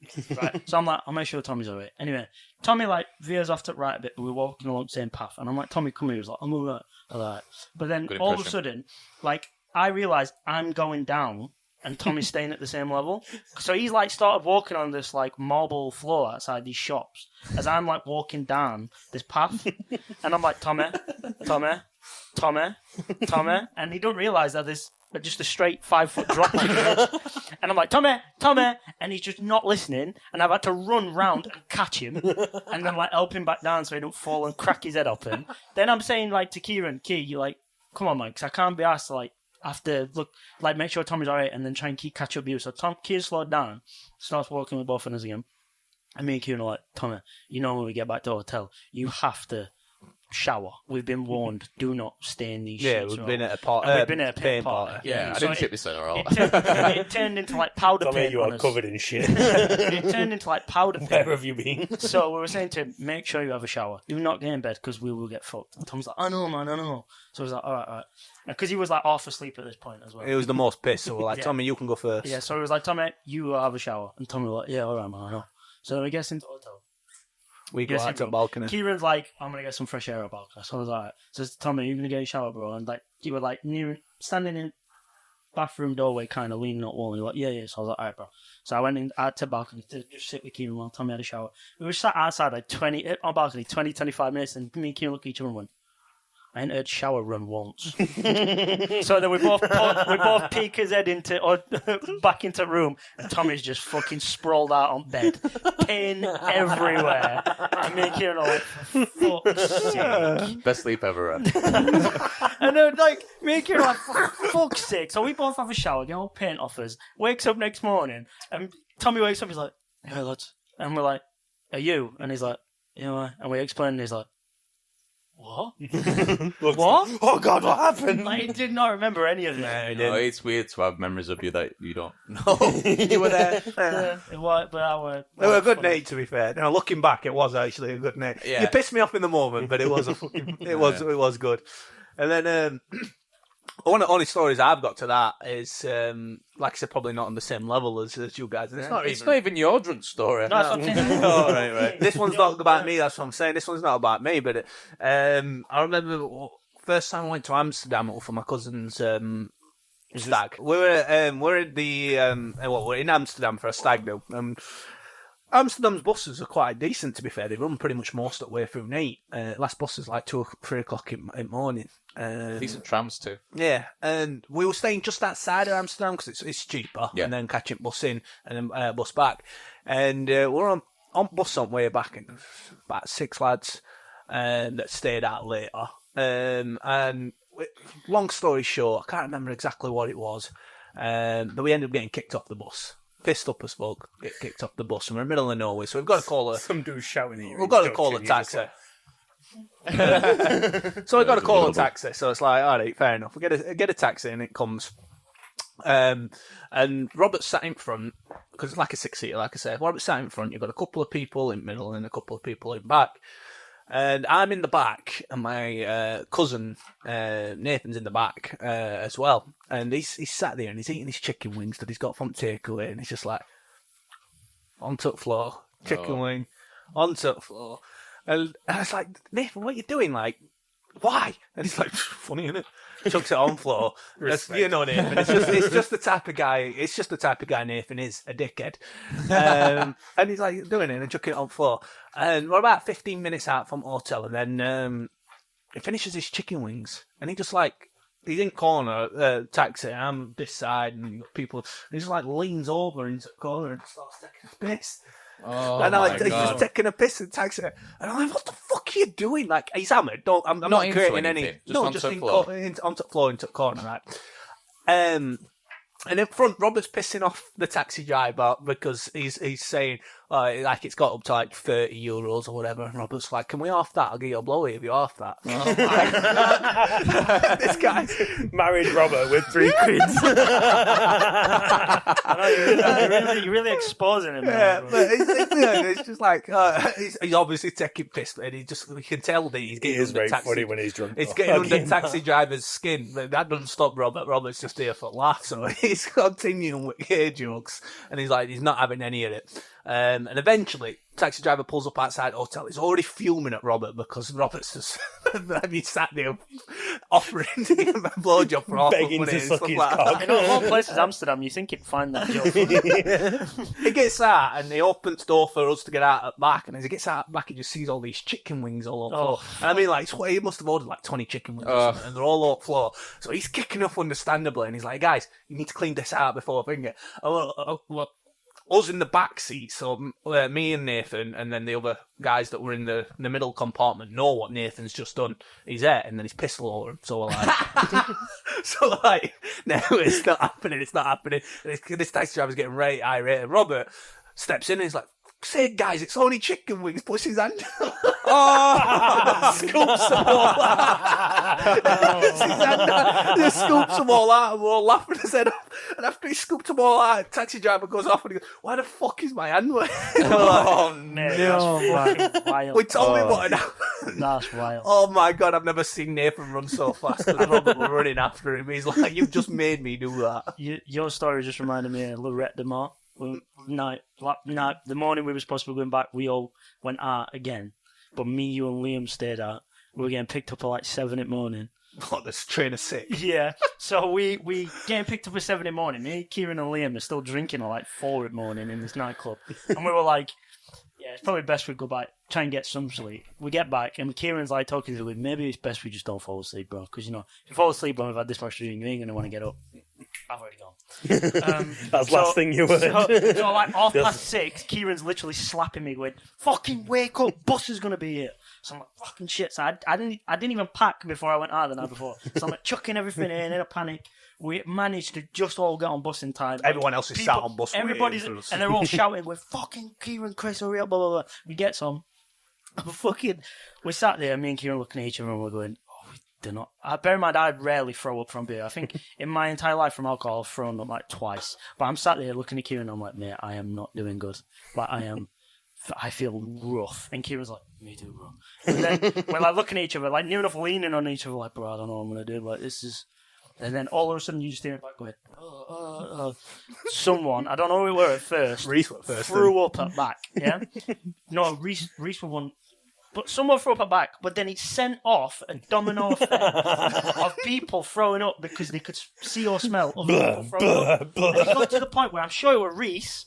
Right? So I'm like, I'll make sure Tommy's all right. Anyway, Tommy like veers off to the right a bit, but we're walking along the same path, and I'm like, Tommy, come here. He's like, I'm all right. All right. But then Good all of a impression. sudden, like I realise I'm going down. And Tommy's staying at the same level. So he's like started walking on this like marble floor outside these shops as I'm like walking down this path. And I'm like, Tommy. And he don't realise that there's just a straight 5 foot drop on the edge. And I'm like, Tommy. And he's just not listening. And I've had to run round and catch him and then like help him back down so he don't fall and crack his head open. Then I'm saying like to Kieran, you like, come on, man, because I can't be asked to like, have to look, like, make sure Tommy's alright and then try and catch up with you. So Kieran slowed down, starts walking with both of us again. And me and Kieran are like, Tommy, you know when we get back to the hotel, you have to shower. We've been warned, do not stay in these Yeah, sheets. we've right? been at a party. And we've been at a paint paint party. Yeah, I So didn't ship this in a row. it turned into like powder Tommy, paint you on are us. covered in shit. It turned into like powder Where paint. have you been? So we were saying to him, make sure you have a shower. Do not get in bed because we will get fucked. And Tom's like, I know, man, I know. So I was like, all right. Because he was like half asleep at this point as well. It was the most pissed, so we're like, Yeah. Tommy, you can go first. Yeah, so he was like, Tommy, you have a shower. And Tommy was like, yeah, all right, man, I know. So we get into the hotel. We go Yes, out you to the go. balcony. Kieran's like, I'm going to get some fresh air at balcony. So I was like, so Tommy, you're going to get a shower, bro? And like, you were like, standing in bathroom doorway, kind of leaning up wall. And you're like, yeah. So I was like, all right, bro. So I went in out to balcony to just sit with Kieran while Tommy had a shower. We were sat outside like 25 minutes, and me and Kieran looked at each other and went, I ain't heard shower run once. So then we both peek his head back into room, and Tommy's just fucking sprawled out on bed, pain everywhere. And me and Kieran are like, for fuck's sake. Best sleep ever had. And then like me and Kieran are like, for fuck's sake. So we both have a shower, get all paint off us. Wakes up next morning, and Tommy wakes up, he's like, hey lads, and we're like, are you? And he's like, yeah, and we explain, and he's like, what? What? Oh God, what happened? Like, he did not remember any of it. No, he No, didn't. it's weird to have memories of you that you don't know. You were there. Yeah, it was, but I were. They were a good night, to be fair. Now, looking back, it was actually a good night. Yeah. You pissed me off in the moment, but it was a fucking, it was good. And then one of the only stories I've got to that is, like I said, probably not on the same level as you guys. And It's not even your drunk story. No, it's not Oh, right. This one's not about me. That's what I'm saying. This one's not about me. But I remember first time I went to Amsterdam for my cousin's stag. We're in Amsterdam for a stag do. Amsterdam's buses are quite decent, to be fair. They run pretty much most of the way through night. Last bus is like 2 or 3 o'clock in the morning. Decent trams too. Yeah, and we were staying just outside of Amsterdam because it's cheaper, and then catching bus in and then bus back. And we're on bus on way back, and about 6 lads that stayed out later. Long story short, I can't remember exactly what it was, but we ended up getting kicked off the bus. Pissed up as fuck, get kicked off the bus, and we're in the middle of nowhere, so we've got to call a... Some dude shouting at you. We've got to call a taxi. So we've got to call a taxi, so it's like, alright, fair enough. We get a taxi, and it comes. And Robert sat in front, because it's like a 6-seater, like I said. Robert sat in front, you've got a couple of people in the middle and a couple of people in back. And I'm in the back, and my cousin Nathan's in the back as well. And he's sat there and he's eating his chicken wings that he's got from takeaway, and he's just like, onto the floor, chicken wing, onto the floor. And I was like, Nathan, what are you doing? Like, why? And he's like, funny, isn't it? Chucks it on floor. You know, Nathan. It's just the type of guy. It's just the type of guy Nathan is, a dickhead. And he's like doing it and chucking it on floor. And we're about 15 minutes out from the hotel, and then he finishes his chicken wings, and he just like, he's in corner, taxi. I'm this side, and people. And he just like leans over into the corner and starts taking a piss. Oh, And my he's just God. taking a piss in taxi. And I'm like, what the fuck are you doing? Like, he's hammered. I'm Not not into creating any. anything, just No, onto just the in floor. onto the floor, into the corner, right? And in front, Robert's pissing off the taxi driver because he's saying, like, it's got up to like €30 or whatever. And Robert's like, can we off that? I'll give you a blowy if you off that. This guy. Married Robert with 3 kids. You're really exposing him. Yeah, Man, but it's just like he's obviously taking piss, and we can tell that he's He getting is under very taxi. funny when he's drunk. It's though. getting under Again. taxi driver's skin, but that doesn't stop Robert. Robert's just here for laughs, so he's continuing with hair jokes, and he's not having any of it. And eventually, taxi driver pulls up outside the hotel. He's already fuming at Robert because Robert's just sat there offering to give him a blowjob for half Begging money to and suck stuff his like that. cock. You know, of all places, Amsterdam, you think he'd find that joke. He gets out and he opens the door for us to get out at the back, and as he gets out at the back, he just sees all these chicken wings all over the floor. And I mean, like, he must have ordered like 20 chicken wings or something, and they're all over the floor. So he's kicking up understandably, and he's like, guys, you need to clean this out before I bring it. Well, us in the back seat, so me and Nathan, and then the other guys that were in the middle compartment know what Nathan's just done. He's there, and then he's pissed all over him. So we're like, no, it's not happening. And this taxi driver's getting very irate. And Robert steps in and he's like, say, guys, it's only chicken wings. Puts his hand scoops them all out. Puts his hand down, just scoops them all out, and we're all laughing his head off. And after he scooped them all out, the taxi driver goes off and he goes, why the fuck is my hand wet? Oh, mate, that's fucking wild. We told him what had happened. That's wild. Oh my God, I've never seen Nathan run so fast because Robert were running after him. He's like, you've just made me do that. Your story just reminded me of Lorette de Mar. The morning we were supposed to be going back, we all went out again. But me, you, and Liam stayed out. We were getting picked up at like 7 in the morning. Oh, this train of 6. Yeah. So we getting picked up at 7 in the morning. Me, Kieran, and Liam are still drinking at like 4 in the morning in this nightclub. And we were like, yeah, it's probably best we go back, try and get some sleep. We get back, and Kieran's like talking to him, maybe it's best we just don't fall asleep, bro. Because, you know, if you fall asleep when we've had this much to drink, you ain't going to want to get up. I've already gone. That's the last thing you heard. So like 6:30, Kieran's literally slapping me, going, "Fucking wake up! Bus is gonna be here." So I'm like, "Fucking shit!" So I didn't even pack before I went out the night before. So I'm like chucking everything in a panic. we managed to just all get on bus in time. Everyone else is sat on bus waiting Everybody's, for us. and they're all shouting, "We're fucking Kieran, Chris, hurry up, blah, blah, blah." We get some. We sat there, me and Kieran looking at each other and we're going, "Oh, we do not." Bear in mind, I rarely throw up from beer. I think in my entire life from alcohol, I've thrown up like twice. But I'm sat there looking at Kieran and I'm like, "Mate, I am not doing good. Like, I feel rough." And Kieran's like, "Me too, bro." And then we're like looking at each other, like near enough leaning on each other, like, "Bro, I don't know what I'm going to do. Like, this is..." And then all of a sudden you just hear it like going, someone, I don't know who it were at first, Reese went first. threw up at back, yeah? No, Reese was one. But someone threw up at back, but then it sent off a domino effect of people throwing up because they could see or smell other people throwing up. And it got to the point where I'm sure it was Reese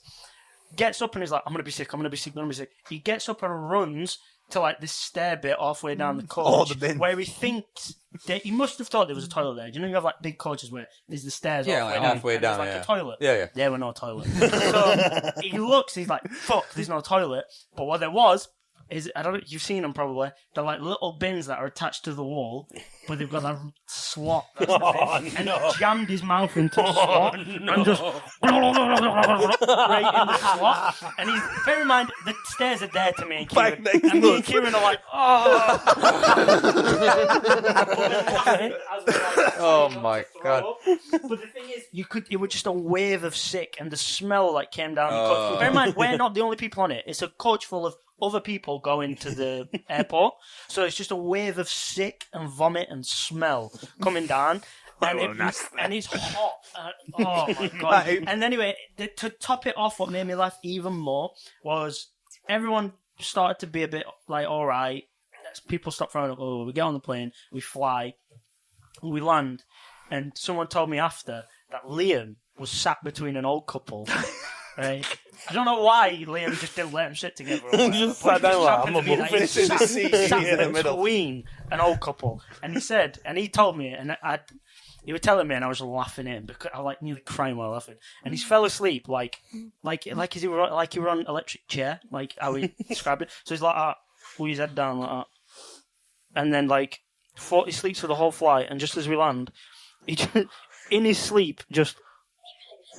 gets up and he's like, "I'm going to be sick, I'm going to be sick, I'm going to be sick." He gets up and runs to like this stair bit halfway down the coach the bin. where he thinks that he must have thought there was a toilet there. Do you know you have like big coaches where there's the stairs halfway down, and there's like yeah. a toilet? Yeah. There were no toilet. So he looks, he's like, "Fuck, there's no toilet." But what there was is, I don't know, you've seen them probably, they're like little bins that are attached to the wall, but they've got that slot that's the bin, and he jammed his mouth into the slot and just right in the slot. And he's, bear in mind, the stairs are there to me and Kieran, and me and Kieran are like, "Oh." Oh my god. But the thing is, it was just a wave of sick, and the smell like came down the coach. Bear in mind, we're not the only people on it. It's a coach full of other people going to the airport, so it's just a wave of sick and vomit and smell coming down, and it's hot. Oh my god! And anyway, to top it off, what made me laugh even more was everyone started to be a bit like, "All right," people stop throwing up. Oh, we get on the plane, we fly, we land, and someone told me after that Liam was sat between an old couple. Right. I don't know why Liam just didn't let him sit together. Just sat down like, "I'm a moving sat in the middle." between an old couple, and he told me, and he was telling me, and I was laughing in because I like nearly crying while laughing. And he fell asleep like he were on electric chair, like how he described it. So he's like that, with his head down like that, and then like he sleeps for the whole flight, and just as we land, he just, in his sleep just.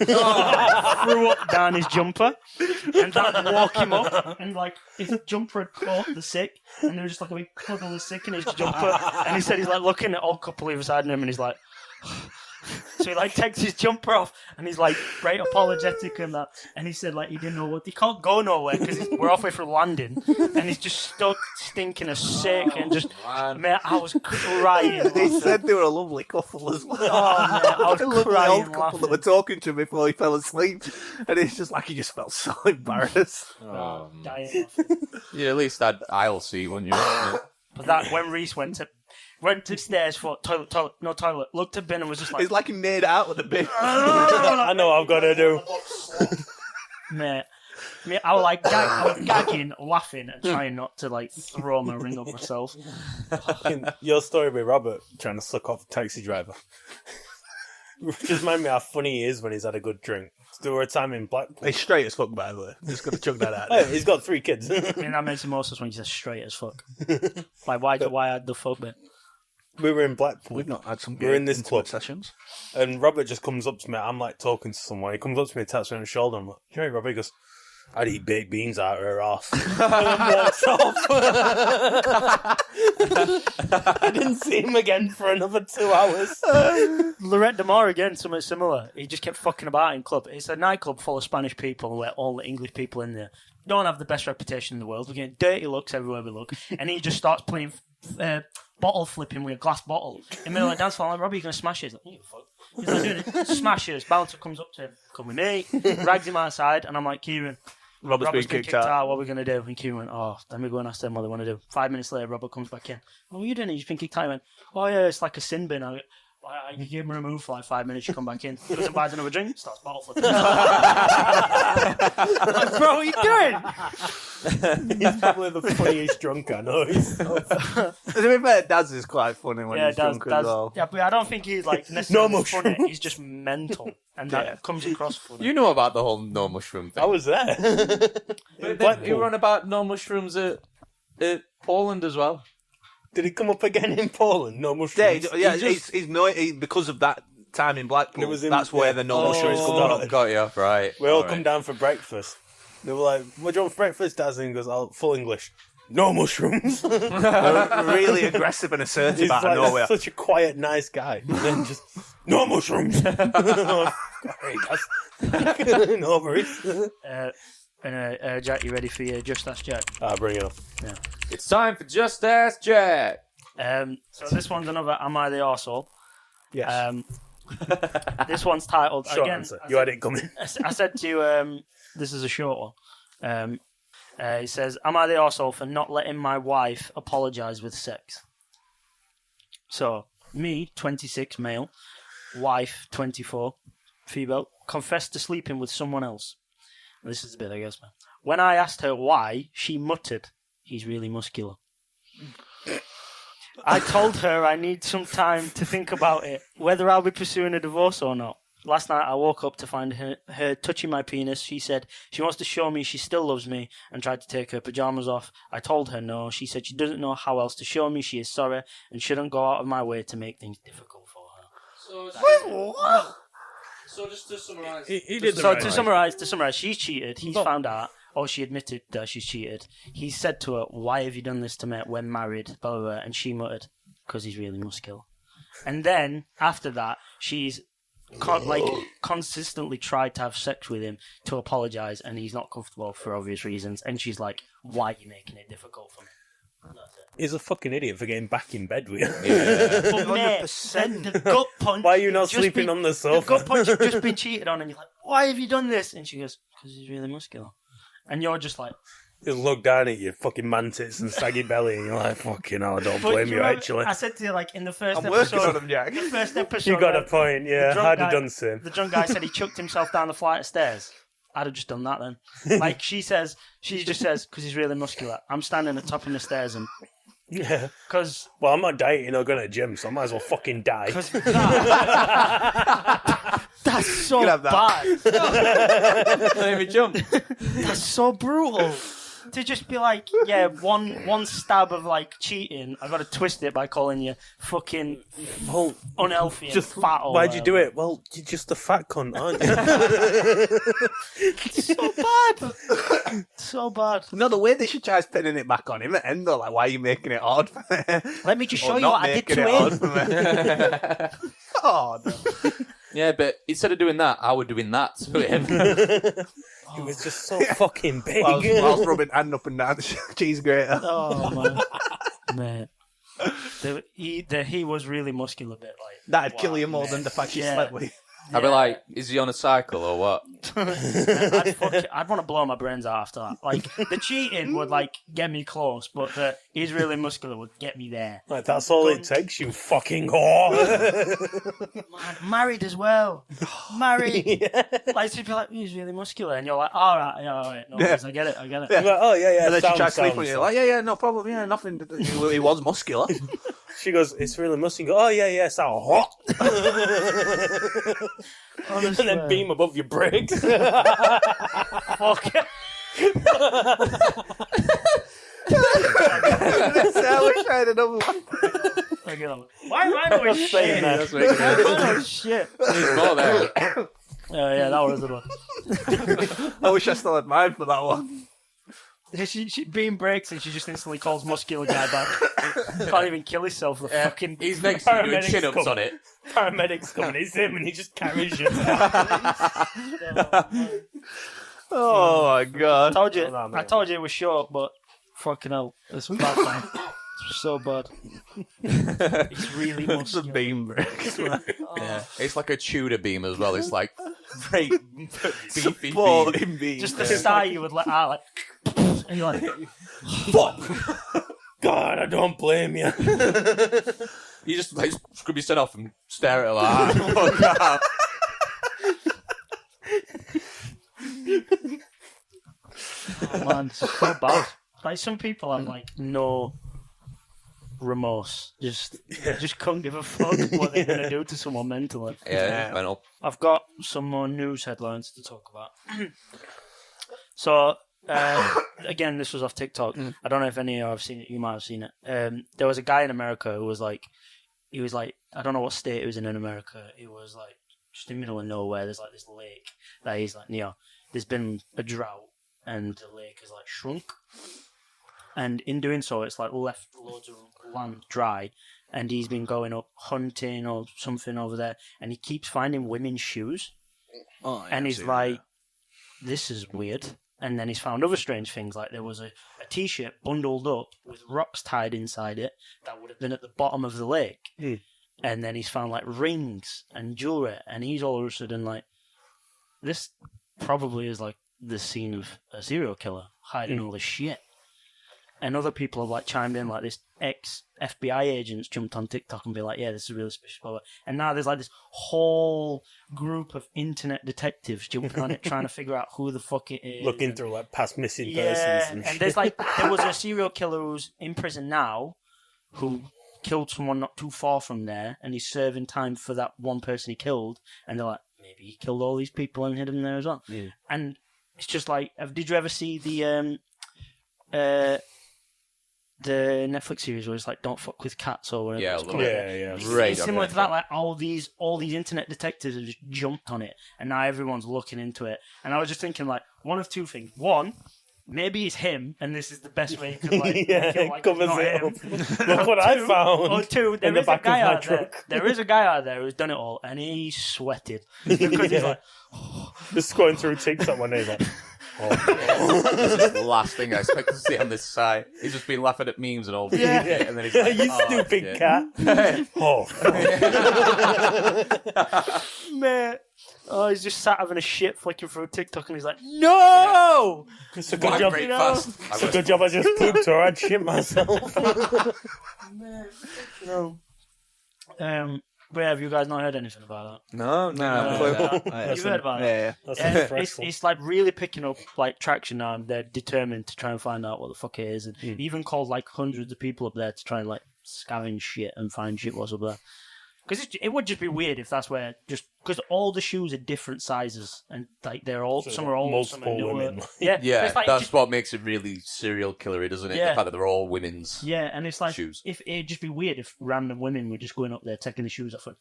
Threw up down his jumper, and that woke him up, and like his jumper had caught the sick, and there was just like a big puddle of sick in his jumper, and he said he's like looking at old couple either side of him, and he's like, so he like takes his jumper off, and he's like right apologetic and that, and he said like he didn't know what, he can't go nowhere because we're halfway through landing, and he's just stuck stinking of sick, and just man, I was crying. They said they were a lovely couple as well. Oh man, I was A lovely crying old couple laughing. that were talking to him before he fell asleep, and it's just like he just felt so embarrassed. Dying laughing. You at least had aisle seat when you were. But that when Reese went to stairs for toilet, no toilet, looked at bin and was just like, It's like he made out with a bit. I know what I've got to do. mate, I was like I was gagging, laughing, and trying not to like throw my ring up myself. Your story with Robert trying to suck off a taxi driver. Just remind me how funny he is when he's had a good drink. There were a time in Blackpool. He's straight as fuck, by the way. Just got to chug that out. Oh, he's got 3 kids. I mean, that makes the most sense when you say straight as fuck. Like, why add the fuck bit? We were in Blackpool. We've not had some We're in this club. sessions. And Robert just comes up to me. I'm like talking to someone. He comes up to me, taps me on the shoulder. I'm like, "You know, Robert?" He goes, "I'd eat baked beans out of her ass." And then walks off. I didn't see him again for another 2 hours. Lorette Demar again, something similar. He just kept fucking about in club. It's a nightclub full of Spanish people where all the English people in there don't have the best reputation in the world. We're getting dirty looks everywhere we look. And he just starts playing bottle flipping with a glass bottle in the middle of the dance floor. I'm like, "Robbie, you're going to smash it." He's like, "Oh, fuck." He's like doing it. Smashes. Bouncer comes up to him. "Come with me." Rags him outside. And I'm like, "Kieran, Robert's been been kicked out. What are we going to do?" And Kieran went, "Oh, let me go and ask them what they want to do." 5 minutes later, Robert comes back in. "What are you doing? You've been kicked out." I went, "Oh, yeah, it's like a sin bin." You give him a remove for like 5 minutes, you come back in. He doesn't buy another drink, starts bottle flipping. Like, bro, what are you doing? He's probably the funniest drunk I know. To be fair, Daz is quite funny when he's drunk as well. Yeah, but I don't think he's like necessarily No funny. He's just mental, and that comes across funny. You know about the whole no mushroom thing. I was there. But you were on about no mushrooms at Poland as well. Did he come up again in Poland? No mushrooms. Yeah, he's because of that time in Blackpool. It was in- That's where yeah. the normal shirts come Oh. from. Got you, right. We all right. come down for breakfast. They were like, "What do you want for breakfast, Daz?" And he goes, "Full English. No mushrooms." Really aggressive and assertive He's out like of nowhere. such a quiet, nice guy. And then just, "No mushrooms." Sorry, Daz. No worries. Jack, you ready for your Just Ask Jack? Bring it up. It's time for Just Ask Jack. So this one's another Am I the Arsehole? Yes. This one's titled, Short again, answer. You had it coming. I said to you, this is a short one. It says, am I the arsehole for not letting my wife apologise with sex? So, me, 26, male, wife, 24, female, confessed to sleeping with someone else. This is a bit, I guess, man. When I asked her why, she muttered, he's really muscular. I told her I need some time to think about it, whether I'll be pursuing a divorce or not. Last night I woke up to find her touching my penis. She said she wants to show me she still loves me and tried to take her pyjamas off. I told her no. She said she doesn't know how else to show me she is sorry and shouldn't go out of my way to make things difficult for her. So just to summarise... He did the So right to summarise, she's cheated. He's found out. Or she admitted that she's cheated. He said to her, "Why have you done this to me? We're married." Blah, blah, blah. And she muttered, "Because he's really muscular." And then after that, she's consistently tried to have sex with him to apologise, and he's not comfortable for obvious reasons. And she's like, "Why are you making it difficult for me?" And that's it. He's a fucking idiot for getting back in bed with you. But mate, 100%. the gut punch. Why are you not you've just sleeping been- on the The sofa? gut punch, you've just been cheated on, and you're like, "Why have you done this?" And she goes, "Because he's really muscular." And you're just like, You look down at your fucking mantis and saggy belly, and you're like, "Fucking hell, I don't But blame do you, remember- actually." I said to you, like, in the first I'm working episode. on them, Jack. The first episode. You got a like, point, yeah. drunk I'd have guy- done the same. The drunk guy said he chucked himself down the flight of stairs. I'd have just done that then. Like, she just says, because he's really muscular. I'm standing at the top of the stairs and. Yeah. Because. Well, I'm not dieting or going to the gym, so I might as well fucking die. That's so Could have that. bad. Let me jump. That's so brutal. To just be like, yeah, one stab of like cheating, I got to twist it by calling you fucking Well, unhealthy and just fat. Or why'd you do whatever. it? Well, you're just a fat cunt, aren't you? So bad. So bad. No, the way they should try is pinning it back on him at end, though. Like, why are you making it hard for me? Let me just Or show you not what I did making to it hard him. for me. Oh, no. Yeah, but instead of doing that, I were doing that to him. He was just so fucking big. Whilst rubbing hand up and down the cheese grater. Oh man, he was really muscular bit like That'd kill you more than the fact she Yeah. slept with you. I'd be like, is he on a cycle or what? I'd want to blow my brains out after that. Like the cheating would like get me close, but he's really muscular would get me there. Like, that's all it takes, you fucking whore. Man, married as well, married. Like she'd be like, he's really muscular, and you're like, all right, no worries, I get it. You're like, oh, yeah, And then she sound, tries to sleep sound, with you. sound. Like, yeah, no problem. Yeah, nothing. He was muscular. She goes, it's really muscular. You go, oh, yeah, sound hot. Honestly. And then beam above your brakes. Fuck. I wish I had another one. Why am I doing shit? That's Why am I doing shit? There's more there. Oh yeah, that was a good one. I wish I still had mine for that one. She beam breaks and she just instantly calls muscular guy back. Can't even kill himself. The fucking He's next to you doing Paramedics chin-ups come. on it. Paramedics come and it's him and he just carries you. Oh my god. I told you it was short, but fucking hell, it's bad, man. It's so bad. It's really The muscular. beam breaks, man. Yeah. It's like a Tudor beam as well. It's like great beefy beam. Sporting beam. Just the style you would let out, like, and you're like, Fuck. God, I don't blame you. You just like scrub your head off and stare at her like, fuck out. oh, man, it's so bad. Like some people have like no remorse. Just couldn't give a fuck what they're gonna do to someone mentally. Yeah, mental. I've got some more news headlines to talk about. So, again, this was off TikTok. I don't know if any of you have seen it. You might have seen it. There was a guy in America who was like, he was like, I don't know what state it was in America. It was like just in the middle of nowhere. There's like this lake that he's like near. There's been a drought and the lake has like shrunk. And in doing so, it's like left loads of land dry. And he's been going up hunting or something over there. And he keeps finding women's shoes. Oh, yeah, And I've he's seen like, that. this is weird. And then he's found other strange things. Like there was a T-shirt bundled up with rocks tied inside it that would have been at the bottom of the lake. And then he's found like rings and jewelry. And he's all of a sudden like, this probably is like the scene of a serial killer hiding all this shit. And other people have like chimed in, like this ex-FBI agents jumped on TikTok and be like, yeah, this is really suspicious. And now there's like this whole group of internet detectives jumping on it, trying to figure out who the fuck it is. Looking through like past missing persons and shit. And there's like, there was a serial killer who's in prison now who killed someone not too far from there, and he's serving time for that one person he killed. And they're like, maybe he killed all these people and hid them there as well. Yeah. And it's just like, did you ever see the Netflix series where it's like "Don't fuck with cats" or whatever? Yeah, it's called? yeah. Right, It's similar to that. Like all these internet detectives have just jumped on it, and now everyone's looking into it. And I was just thinking, like, one of two things: one, maybe it's him, and this is the best way he could like, make it, like, covers not it him. up. Look what I found. Or two, in there the is a back of guy my out there. truck. There is a guy out there who's done it all, and he's sweated because he's like, Just scrolling through TikTok one day, he's like, This is the last thing I expect to see on this site. He's just been laughing at memes and all. Yeah. And then he's like, you oh, stupid shit. cat. Oh, man. Oh, he's just sat having a shit flicking through TikTok, and he's like, no! it's a Why good job. break fast? It's a good job I just pooped or I'd shit myself. No. But have you guys not heard anything about No, that? You've heard about it? Yeah. That's Yeah, stressful. it's like really picking up like traction now, and they're determined to try and find out what the fuck it is. And he even called like hundreds of people up there to try and like scavenge shit and find shit what's up there. Because it would just be weird if that's where because all the shoes are different sizes and like they're all some are old, some are multiple newer. women. Yeah, Yeah, it's like, that's what makes it really serial killer, doesn't it? Yeah. The fact that they're all women's. yeah, and it's like shoes. if it'd just be weird if random women were just going up there taking the shoes off. And,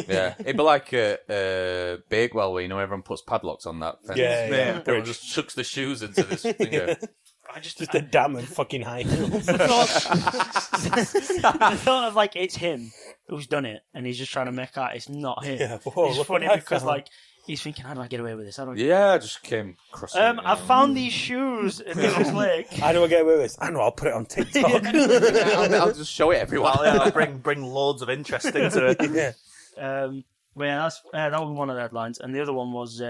Yeah, it'd be like Bakewell, where everyone puts padlocks on that fence. Yeah. Everyone just chucks the shoes into this thing. Just a damn and fucking high heels. the thought of like it's him who's done it, and he's just trying to make out it's not him. Yeah, whoa, It's look funny what I because found. like he's thinking, how do I get away with this? How do I... Yeah, I just came across it. I found these shoes in this lake. How do I get away with this? I know, I'll put it on TikTok. I'll just show it everyone. Well, yeah, bring loads of interest into it. Yeah. Well, yeah, that was one of the headlines, and the other one was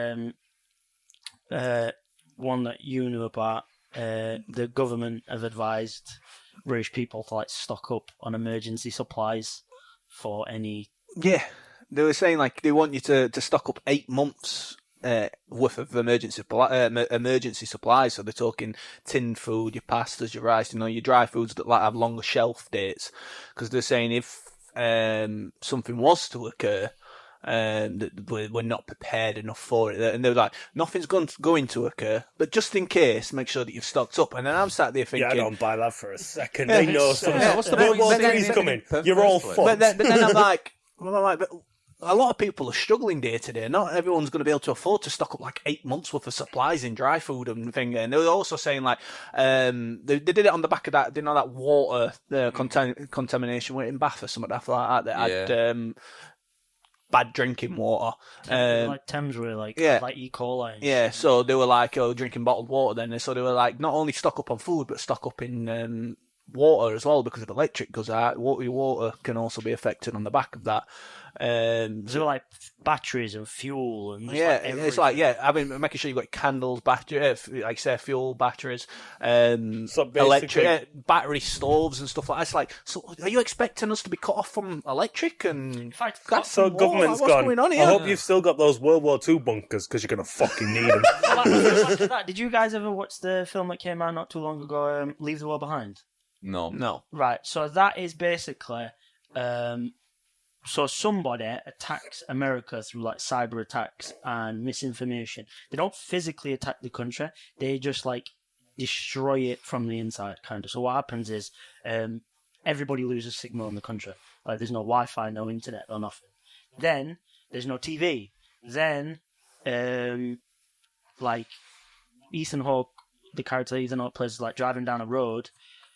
one that you knew about. The government have advised British people to like stock up on emergency supplies for any. Yeah, they were saying like they want you to stock up 8 months worth of emergency supplies. So they're talking tinned food, your pastas, your rice, your dry foods that like have longer shelf dates. Because they're saying if something was to occur, that we're not prepared enough for it, and they're like, nothing's going to occur, but just in case, make sure that you've stocked up. And then I'm sat there thinking, Yeah, I don't buy that for a second. They know something. what's the World point? War Then III's in coming. the You're all first fucked. but then I'm like, but a lot of people are struggling day to day. Not everyone's going to be able to afford to stock up like 8 months worth of supplies in dry food and thing. And they were also saying like, they did it on the back of that, that water contamination in Bath or something like that. That had bad drinking water. like Thames were like E. coli. And Yeah, shit. so they were like, drinking bottled water then. So they were like, not only stock up on food, but stock up in water as well, because if electric goes out, your water can also be affected on the back of that. There were like batteries and fuel and just, Yeah, like, it's like, making sure you've got candles, battery, like say fuel, batteries, So basically- electric, battery stoves and stuff like that. It's like, so are you expecting us to be cut off from electric? And In fact, gas So and water? government's What's gone. going on I here? hope you've still got those World War II bunkers because you're going to fucking need them. after that, did you guys ever watch the film that came out not too long ago, Leave the World Behind? No. Right, so that is basically, so somebody attacks America through like cyber attacks and misinformation. They don't physically attack the country; they just like destroy it from the inside, kind of. So what happens is, everybody loses signal in the country. Like there's no Wi-Fi, no internet, or nothing. Then there's no TV. Then, like Ethan Hawke, the character Ethan Hawke plays, like driving down a road,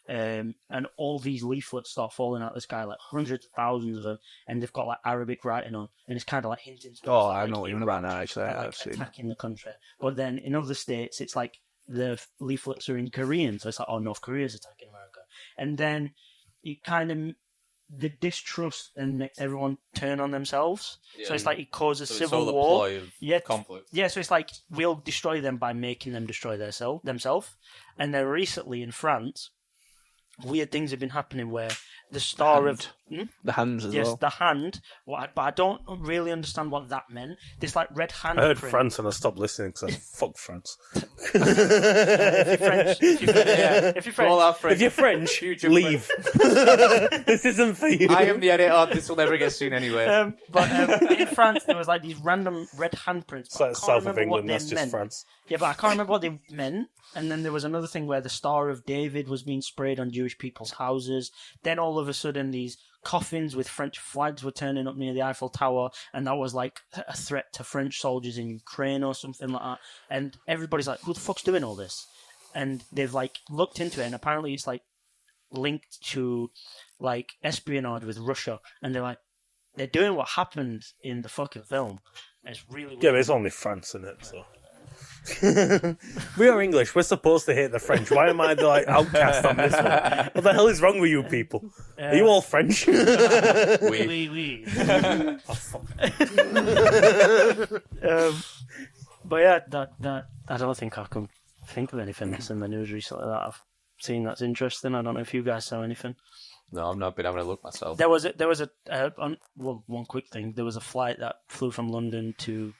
and all these leaflets start falling out of the sky, like hundreds of thousands of them, and they've got like Arabic writing on, and it's kind of like hinting. Oh, I know what you're on about now. Actually, like, attacking the country. But then in other states, it's like the leaflets are in Korean, so it's like, oh, North Korea's attacking America, and then it kind of the distrust and makes everyone turn on themselves. Yeah. So it's like it causes civil war. Conflict. Yeah, so it's like we'll destroy them by making them destroy themselves. And then recently in France, weird things have been happening where the star of the hands as well. Yes, the hand. But I don't really understand what that meant. This like red hand. I heard print. France and I stopped listening because fuck France. If you're French, leave. This isn't for you. I am the editor. This will never get seen anyway. But in France, there was like these random red handprints. It's like south of England. That's just France. Yeah, but I can't remember what they meant. And then there was another thing where the Star of David was being sprayed on Jewish people's houses. Then all of a sudden, these coffins with French flags were turning up near the Eiffel Tower, and that was like a threat to French soldiers in Ukraine or something like that. And everybody's like, who the fuck's doing all this? And they've like looked into it, and apparently it's like linked to like espionage with Russia. And they're like, they're doing what happened in the fucking film. And it's really weird. Yeah, but it's only France in it, so. We are English. We're supposed to hate the French. Why am I the like outcast on this one? What the hell is wrong with you people? Are you all French? Oui. Oh, fuck. But yeah, that I don't think I can think of anything that's in the news recently that I've seen that's interesting. I don't know if you guys saw anything. No, I've not been having a look myself. There was one quick thing. There was a flight that flew from London to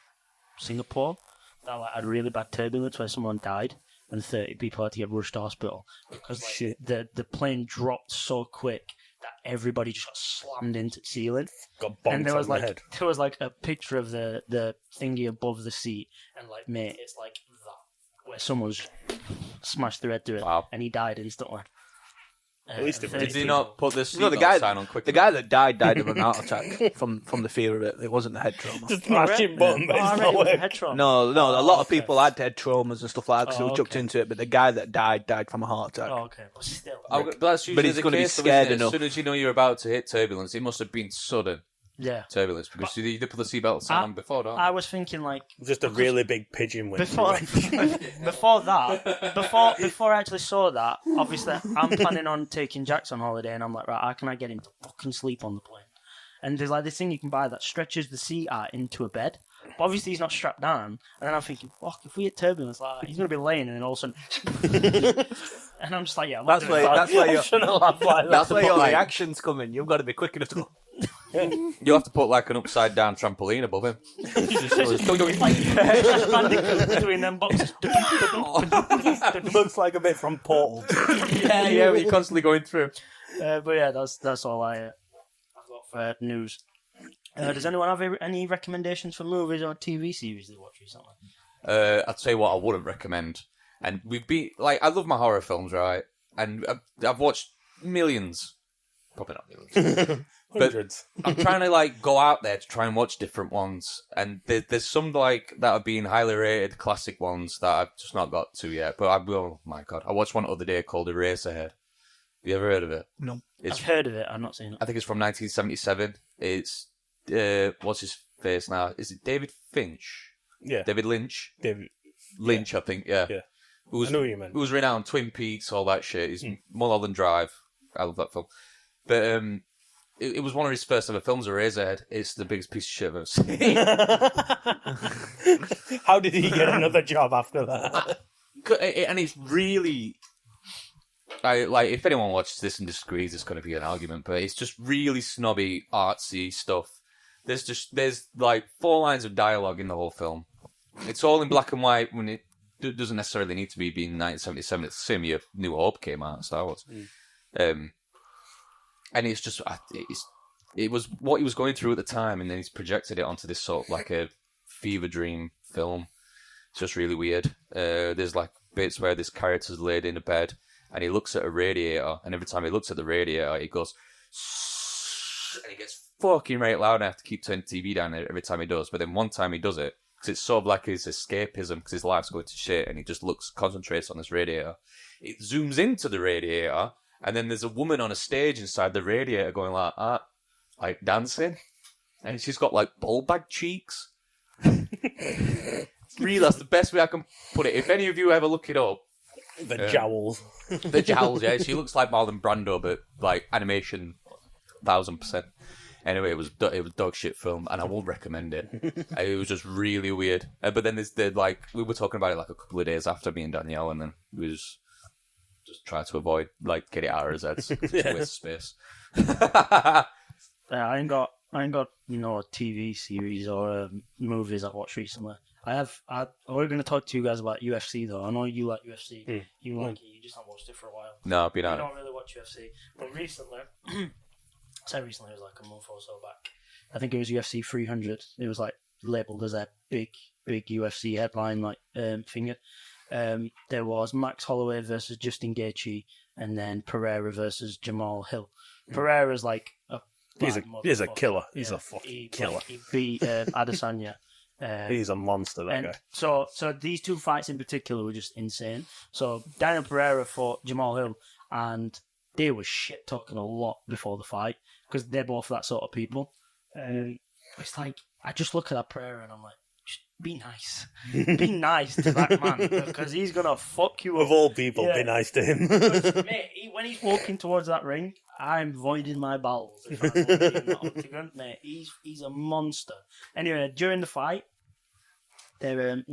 Singapore that like, had really bad turbulence where someone died and 30 people had to get rushed to hospital because like, the plane dropped so quick that everybody just got slammed into the ceiling. Got bonked and there was on like the head. there was like a picture of the thingy above the seat, and like mate, it's like that where someone's smashed their head through it, Wow. and he died instantly. At least it was. Did he not put the No, seatbelt sign on quickly? the guy that died of an heart attack from the fear of it. It wasn't the head trauma. Just smashing button, but it's not working. No, a lot of people had head traumas and stuff like that because they were chucked into it, but the guy that died from a heart attack. Oh, okay, but still. But that's usually he's the going to be case, though, scared isn't it? enough. As soon as you know you're about to hit turbulence, it must have been sudden Yeah. turbulence because you did put the seatbelt sign on before, don't you? I was thinking like Just a really big pigeon went before before I actually saw that. Obviously, I'm planning on taking Jax on holiday, and I'm like, right, how can I get him to fucking sleep on the plane? And there's like this thing you can buy that stretches the seat out into a bed. But obviously, he's not strapped down. And then I'm thinking, fuck, if we hit turbulence, like he's gonna be laying, and then all of a sudden, and I'm just like, yeah, That's where your reactions come in. You've got to be quick enough to go. You'll have to put like an upside down trampoline above him. between them boxes. Looks like a bit from Portal. yeah, you're constantly going through. But yeah, that's all I've got for news. Does anyone have any recommendations for movies or TV series they watch recently? I'd say what I wouldn't recommend. And we've been like, I love my horror films, right? And I've watched millions, probably not millions, but Hundreds. I'm trying to like go out there to try and watch different ones. And there's some like that have been highly rated classic ones that I've just not got to yet. But I will. Oh my god, I watched one the other day called Eraserhead. Have you ever heard of it? No. I've heard of it. I've not seen it. I think it's from 1977. It's what's his face now? Is it David Finch? Yeah. David Lynch. David Lynch, I think. Yeah. Yeah. Who's, I know what you meant. Who's renowned? Twin Peaks, all that shit. He's Mulholland Drive. I love that film. But it was one of his first ever films, Eraserhead. It's the biggest piece of shit I've ever seen. How did he get another job after that? And it's really... like, if anyone watches this and disagrees, it's going to be an argument, but it's just really snobby, artsy stuff. There's like 4 lines of dialogue in the whole film. It's all in black and white when it doesn't necessarily need to be being 1977. It's the same year New Hope came out, Star Wars. And it's just, it was what he was going through at the time, and then he's projected it onto this sort of like a fever dream film. It's just really weird. There's like bits where this character's laid in a bed, and he looks at a radiator, and every time he looks at the radiator, he goes, and he gets fucking right loud, and I have to keep turning the TV down every time he does. But then one time he does it, because it's sort of like his escapism, because his life's going to shit, and he just concentrates on this radiator. It zooms into the radiator, and then there's a woman on a stage inside the radiator going like dancing, and she's got like ball bag cheeks. Really, that's the best way I can put it. If any of you ever look it up, The jowls. the jowls, yeah, she looks like Marlon Brando, but like animation, 1000%. Anyway, it was dog shit film, and I won't recommend it. It was just really weird. But then we were talking about it like a couple of days after, me and Danielle, and then we just try to avoid, like, get it out of his heads. It's a waste of space. Yeah, I ain't got a TV series or movies I've watched recently. We're going to talk to you guys about UFC though. I know you like UFC. You like it. You just haven't watched it for a while. No, I've been I on it. don't really watch UFC, but recently, it was like a month or so back. I think it was UFC 300. It was like labeled as a big UFC headline finger. There was Max Holloway versus Justin Gaethje, and then Pereira versus Jamal Hill. Pereira's like He's a killer. He's a fucking killer. He beat Adesanya. He's a monster, that guy. So these two fights in particular were just insane. So Daniel Pereira fought Jamal Hill, and they were shit talking a lot before the fight because they're both that sort of people. It's like I just look at that Pereira and I'm like, just be nice, be nice to that man because he's gonna fuck you up. Of all people, be nice to him. Mate, when he's walking towards that ring, I'm voiding my bowels. If I'm walking in that octagon, mate, he's a monster. Anyway, during the fight, they're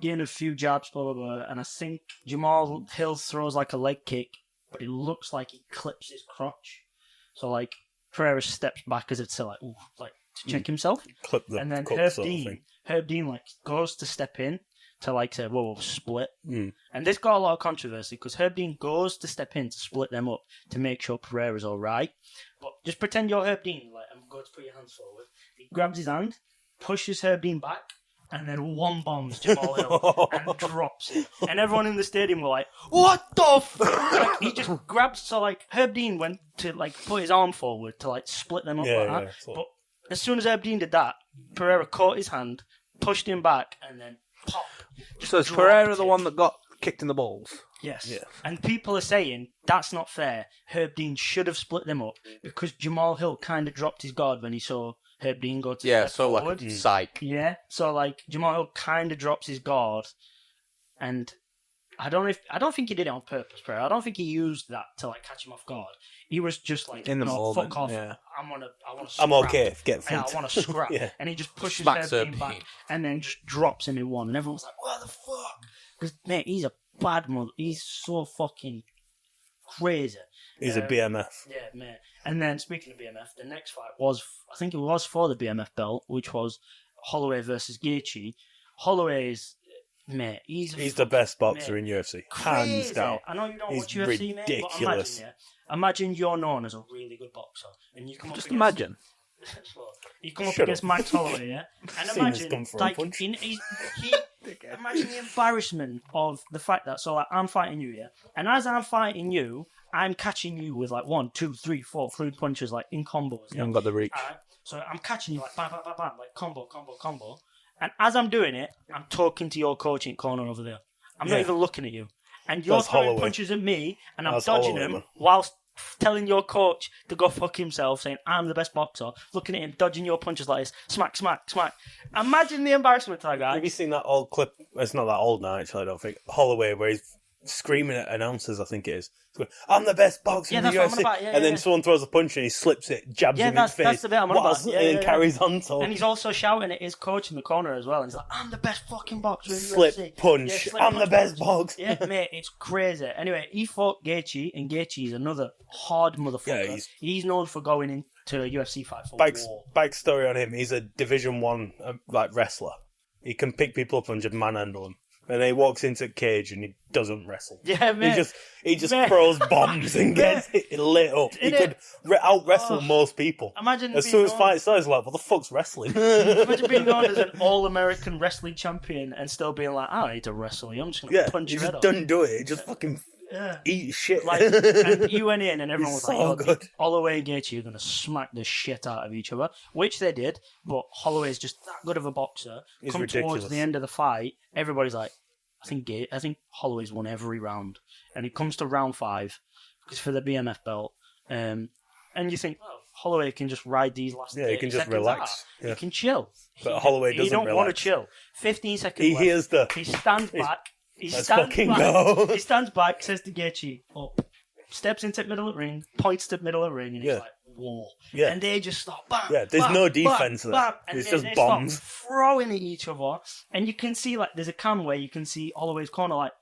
getting a few jabs, blah blah blah, and I think Jamal Hill throws like a leg kick, but it looks like he clips his crotch. So like Pereira steps back as if to to check himself, Clip the and then cup Herb sort of Dean thing. like goes to step in to like say, "Whoa, split." And this got a lot of controversy because Herb Dean goes to step in to split them up to make sure Pereira's all right. But just pretend you're Herb Dean, and go to put your hands forward. He grabs his hand, pushes Herb Dean back, and then one bombs Jamal Hill and drops him. And everyone in the stadium were like, "What the fuck?" He just grabs. So Herb Dean went to put his arm forward to split them up that. But as soon as Herb Dean did that, Pereira caught his hand, pushed him back, and then pop. So is Pereira the one that got kicked in the balls? Yes. Yeah. And people are saying that's not fair. Herb Dean should have split them up because Jamal Hill kind of dropped his guard when he saw Herb Dean go to step forward. Psych. Yeah. So Jamal Hill kind of drops his guard, and I don't think he did it on purpose, Pereira. I don't think he used that to catch him off guard. He was just in the moment, fuck off. yeah. I want to. I'm okay. Get Yeah, fucked. I want to scrap. Yeah. And he just pushes Smacks Herb Dean Herb back Dean. and then just drops him in one. And everyone's like, "What the fuck?" Because mate, he's a bad mother. He's so fucking crazy. He's a BMF. Yeah, mate. And then speaking of BMF, the next fight was, I think it was for the BMF belt, which was Holloway versus Gaethje. Holloway's, mate, he's the best boxer in UFC. Hands crazy. down. I know you don't He's watch UFC, mate, but ridiculous. imagine you're known as a really good boxer, and you come up Just against, imagine. you come up Shut against up. Max Holloway, yeah, and Seen his imagine gun for a punch. imagine the embarrassment of the fact that I'm fighting you, yeah, and as I'm fighting you, I'm catching you with 1, 2, 3, 4 fluid punches in combos. You haven't got the reach. Alright? So I'm catching you bam, bam, bam, bam, combo. And as I'm doing it, I'm talking to your coaching corner over there. I'm not even looking at you. And you're That's throwing Holloway. punches at me, and I'm That's dodging Holloway, them man. whilst telling your coach to go fuck himself, saying, "I'm the best boxer," looking at him, dodging your punches like this. Smack, smack, smack. Imagine the embarrassment to that guy. Have you seen that old clip? It's not that old now, actually, I don't think. Holloway, where he's screaming at announcers, I think it is. He's going, "I'm the best boxer in the that's what I'm UFC." about, yeah, and then yeah. someone throws a punch and he slips it, jabs Yeah, him in the face. that's the bit I'm on about. Yeah, and then yeah, yeah. carries on talking. And he's also shouting at his coach in the corner as well. And he's like, "I'm the best fucking boxer in the Slip, UFC." punch. Slip, I'm the punch, best punch. boxer. Yeah, mate, it's crazy. Anyway, he fought Gaethje, and Gaethje is another hard motherfucker. Yeah, he's known for going into a UFC fight for war. Backstory on him, he's a Division 1 wrestler. He can pick people up and just manhandle them. And then he walks into a cage and he doesn't wrestle. Yeah, mate. He just Mate. throws bombs and gets it lit up. He could out wrestle most people. Imagine As being soon as known- fight starts, like, what the fuck's wrestling? Imagine being known as an all-American wrestling champion and still being like, "I don't need to wrestle you. I'm just going to Yeah, punch he your head just off." doesn't do it. He just fucking eat shit. Like, and you went in and everyone was He's like, so "Oh, good." Holloway and Gaethje are going to smack the shit out of each other," which they did. But Holloway is just that good of a boxer. He's Come ridiculous. towards the end of the fight, everybody's like, I think Holloway's won every round, and it comes to round 5 because for the BMF belt, and you think, well, Holloway can just ride these last. Yeah, he can just seconds relax. out. Yeah. He can chill. But Holloway doesn't He don't want to relax. chill. 15 seconds. He left. hears the. He stands back. He Let's stands fucking back. go. He stands back, says to Gaethje, up, steps into the middle of the ring, points to the middle of the ring, and he's Yeah. like, whoa. Yeah. And they just start, bam, Yeah, there's bam, no bam, defense there. bam, and It's they, just they bombs. start throwing at each other. And you can see, like, there's a cam where you can see Holloway's corner, like,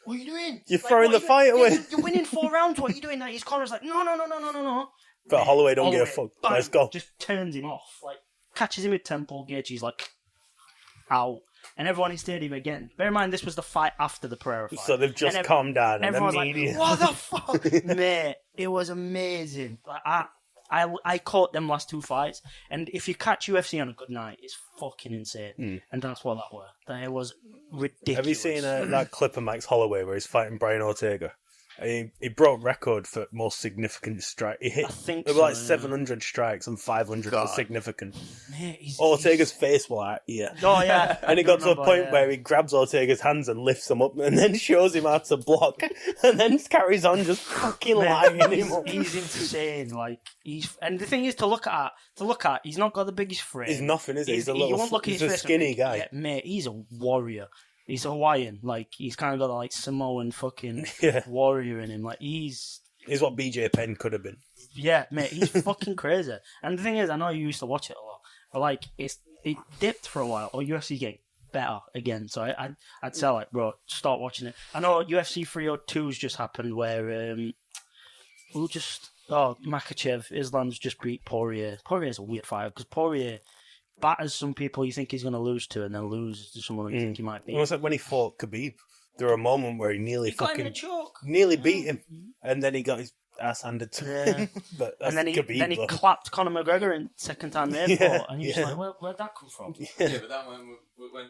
what are you doing? You're Like, throwing what the are you fight doing? away. You're winning 4 rounds. What are you doing? Like, his corner's like, no. But Holloway don't give a fuck. bang, Let's go. Just turns him off. Like, catches him with temple. Gaethje's like, ow. And everyone in stadium again. Bear in mind, this was the fight after the Pereira fight. So they've just And calmed down and everyone's immediately. like, what the fuck? Mate, it was amazing. Like, I caught them last 2 fights, and if you catch UFC on a good night, it's fucking insane. And that's what that was. That was ridiculous. Have you seen that clip of Max Holloway where he's fighting Brian Ortega? He broke record for most significant strike. He hit I think it was like so, yeah. 700 strikes and 500 were significant. Mate, Ortega's face was like, yeah. Oh, yeah. And it got to a Remember, point yeah. where he grabs Ortega's hands and lifts them up and then shows him how to block and then carries on just fucking lying him up. He's insane. Like, and the thing is to look at, he's not got the biggest frame. He's nothing, is he? He's a you little, won't look at he's his a face skinny and think, guy. Yeah, mate, he's a warrior. He's Hawaiian. Like, he's kind of got like Samoan fucking Yeah. warrior in him. Like, he's what BJ Penn could have been. yeah, mate, he's fucking crazy. And the thing is, I know you used to watch it a lot, but like, it dipped for a while. Or UFC getting better again. So I'd say like, bro, start watching it. I know UFC 302's just happened where Makachev, Islam's just beat Poirier. Poirier's a weird fight because Poirier batters some people you think he's going to lose to, and then loses to someone you think he might beat. It was like when he fought Khabib. There was a moment where he nearly Got him in a choke. nearly beat him, and then he got his ass handed to him. But that's And then Khabib, he though. clapped Conor McGregor in second time they Yeah, fought, and you're just like, where'd that come from? Yeah, but that one went.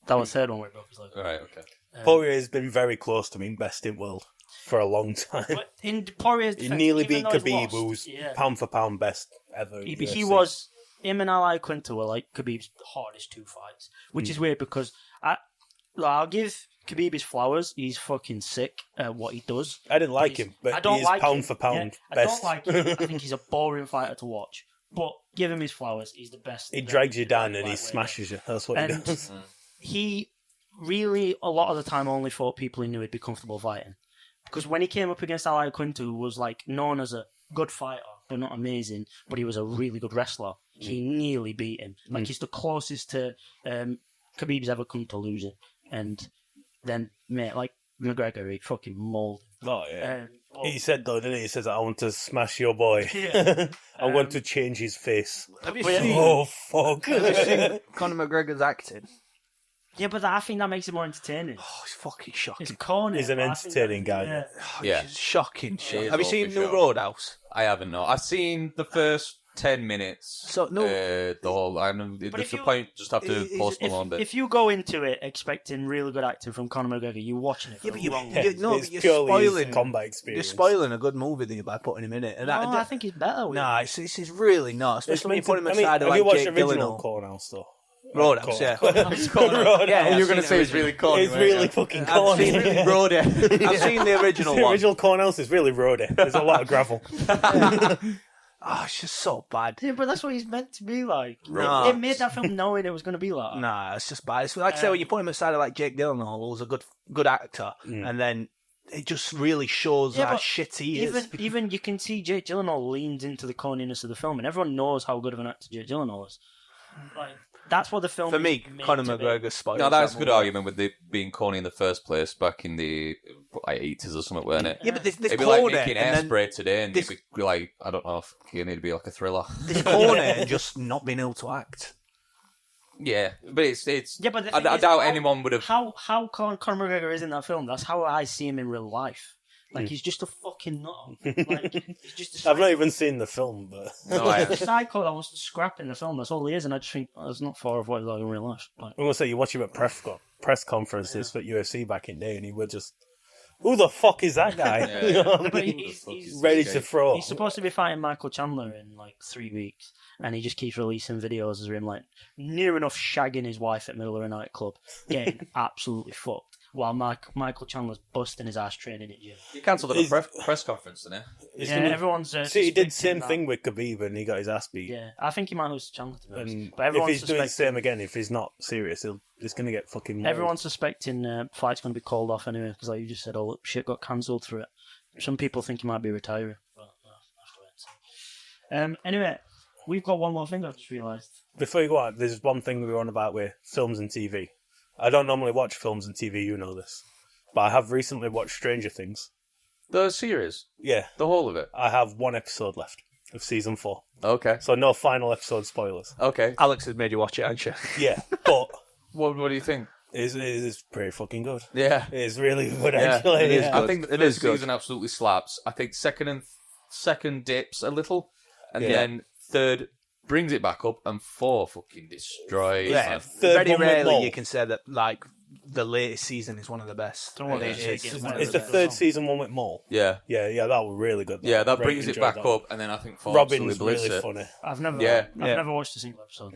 That was the third one where he broke his leg. All right, okay. Poirier has been very close to being best in world for a long time. But in Poirier's He defense, nearly even beat though he's Khabib, lost, who's yeah. pound for pound best ever. in He UFC. was him and Ali Quinto were like Khabib's hardest 2 fights, which is weird because I'll give Khabib his flowers. He's fucking sick at what he does. I didn't like He's- him, but I don't he's like pound him. for pound Yeah, best. I don't like him. I think he's a boring fighter to watch. But give him his flowers. He's the best. He drags you down and he lightweight. smashes you. That's what he And- does. He really, a lot of the time, only fought people he knew he'd be comfortable fighting. Because when he came up against Ali Quinto, who was like known as a good fighter, but not amazing, but he was a really good wrestler, he nearly beat him. Like, he's the closest to Khabib's ever come to losing. And then, mate, like McGregor, he fucking mauled him. Oh, yeah. But- He said, though, didn't he? He says, I want to smash your boy. Yeah. I want to change his face. Have you But yeah, seen Oh, fuck. Conor McGregor's acting? Yeah, but I think that makes it more entertaining. Oh, it's fucking shocking. It's corny. He's an but I think entertaining that- guy. Yeah. Oh, Yeah. it's shocking. is Have you all seen for New sure. Roadhouse? I haven't, no. I've seen the first 10 minutes. So, no- The whole. I know. But There's if a you- point, just have to is- post Malone bit. If you go into it expecting really good acting from Conor McGregor, you're watching it for the wrong Yeah, reason. no, it's but you're purely spoiling- his combat You're experience. spoiling a good movie there by putting him in it. And No, I think he's better with Nah, it's really not. It's Especially when you meant put to- him I aside mean, of have like you watched Jake original Gyllenhaal. Cornhouse, though? Roadhouse, yeah. Roadhouse. Yeah, you're I've going to seen say it it's really corny. It's weren't really you? fucking I've corny. seen it roady. I've seen the original The one. original Cornhouse is really roady. There's a lot of gravel. Oh, it's just so bad. Yeah, but that's what he's meant to be like. No. They made that film knowing it was going to be like that. Nah, it's just bad. It's like I say, when you put him aside of like Jake Gyllenhaal, who's a good actor, and then it just really shows Yeah, how but shit he is. Even you can see Jake Gyllenhaal leans into the corniness of the film, and everyone knows how good of an actor Jake Gyllenhaal is. Like, that's what the film For is me, made Conor to be. McGregor spoiled. No, that's a that good movie. argument with it being corny in the first place back in the like 80s or something, weren't it? Yeah, but this It'd be like corny, making and then Hairspray today, and this- it'd be like, I don't know, if you need to be like a thriller. this corny and just not being able to act. Yeah, but it's. Yeah, but the I thing is, doubt how- anyone would have. How Conor McGregor is in that film. That's how I see him in real life. Like, he's just a fucking nut. Like, he's just a I've not even seen the film, but No, I a psycho that wants to scrap in the film. That's all he is, and I just think that's not far off what he's like in real life. Like, I'm gonna say you watch him at press conferences for UFC back in the day, and he would just who the fuck is that guy? Yeah. You know what I But mean? he's Ready to throw. He's supposed to be fighting Michael Chandler in like 3 weeks, and he just keeps releasing videos of him like near enough shagging his wife at middle of a nightclub, getting absolutely fucked, while Michael Chandler's busting his ass training at gym. He cancelled the press conference, didn't he? It's Yeah, gonna- everyone's. See, he did the same suspecting that. thing with Khabib, and he got his ass beat. Yeah, I think he might lose to Chandler, to be honest. And But if everyone's he's doing the suspecting. same again, if he's not serious, he's going to get fucking mauled. Everyone's suspecting fight's going to be called off anyway, because like you just said, all shit got cancelled through it. Some people think he might be retiring. But have to wait and see. Anyway, we've got one more thing I've just realised. Before you go on, there's one thing we were on about with films and TV. I don't normally watch films and TV, you know this. But I have recently watched Stranger Things. The series, Yeah, the whole of it. I have one episode left of season 4. Okay. So no final episode spoilers. Okay. Alex has made you watch it, hasn't she? Yeah, but What do you think? it's pretty fucking good. Yeah. It's really good, Yeah, actually. it is yeah. good. I think the It first is good. season absolutely slaps. I think second dips a little, and Yeah. then third brings it back up, and 4 fucking destroys. Yeah, man. Third very one with rarely Maul. you can say that like the latest season is one of the best. Don't want It to say is. it one of It's the best. third season one with Maul. Yeah. Yeah, that was really good. Yeah, that Really brings it enjoyed back that. up, and then I think 4 Robin's absolutely blitz really it. funny. I've never, Yeah. I've Yeah. never watched a single episode.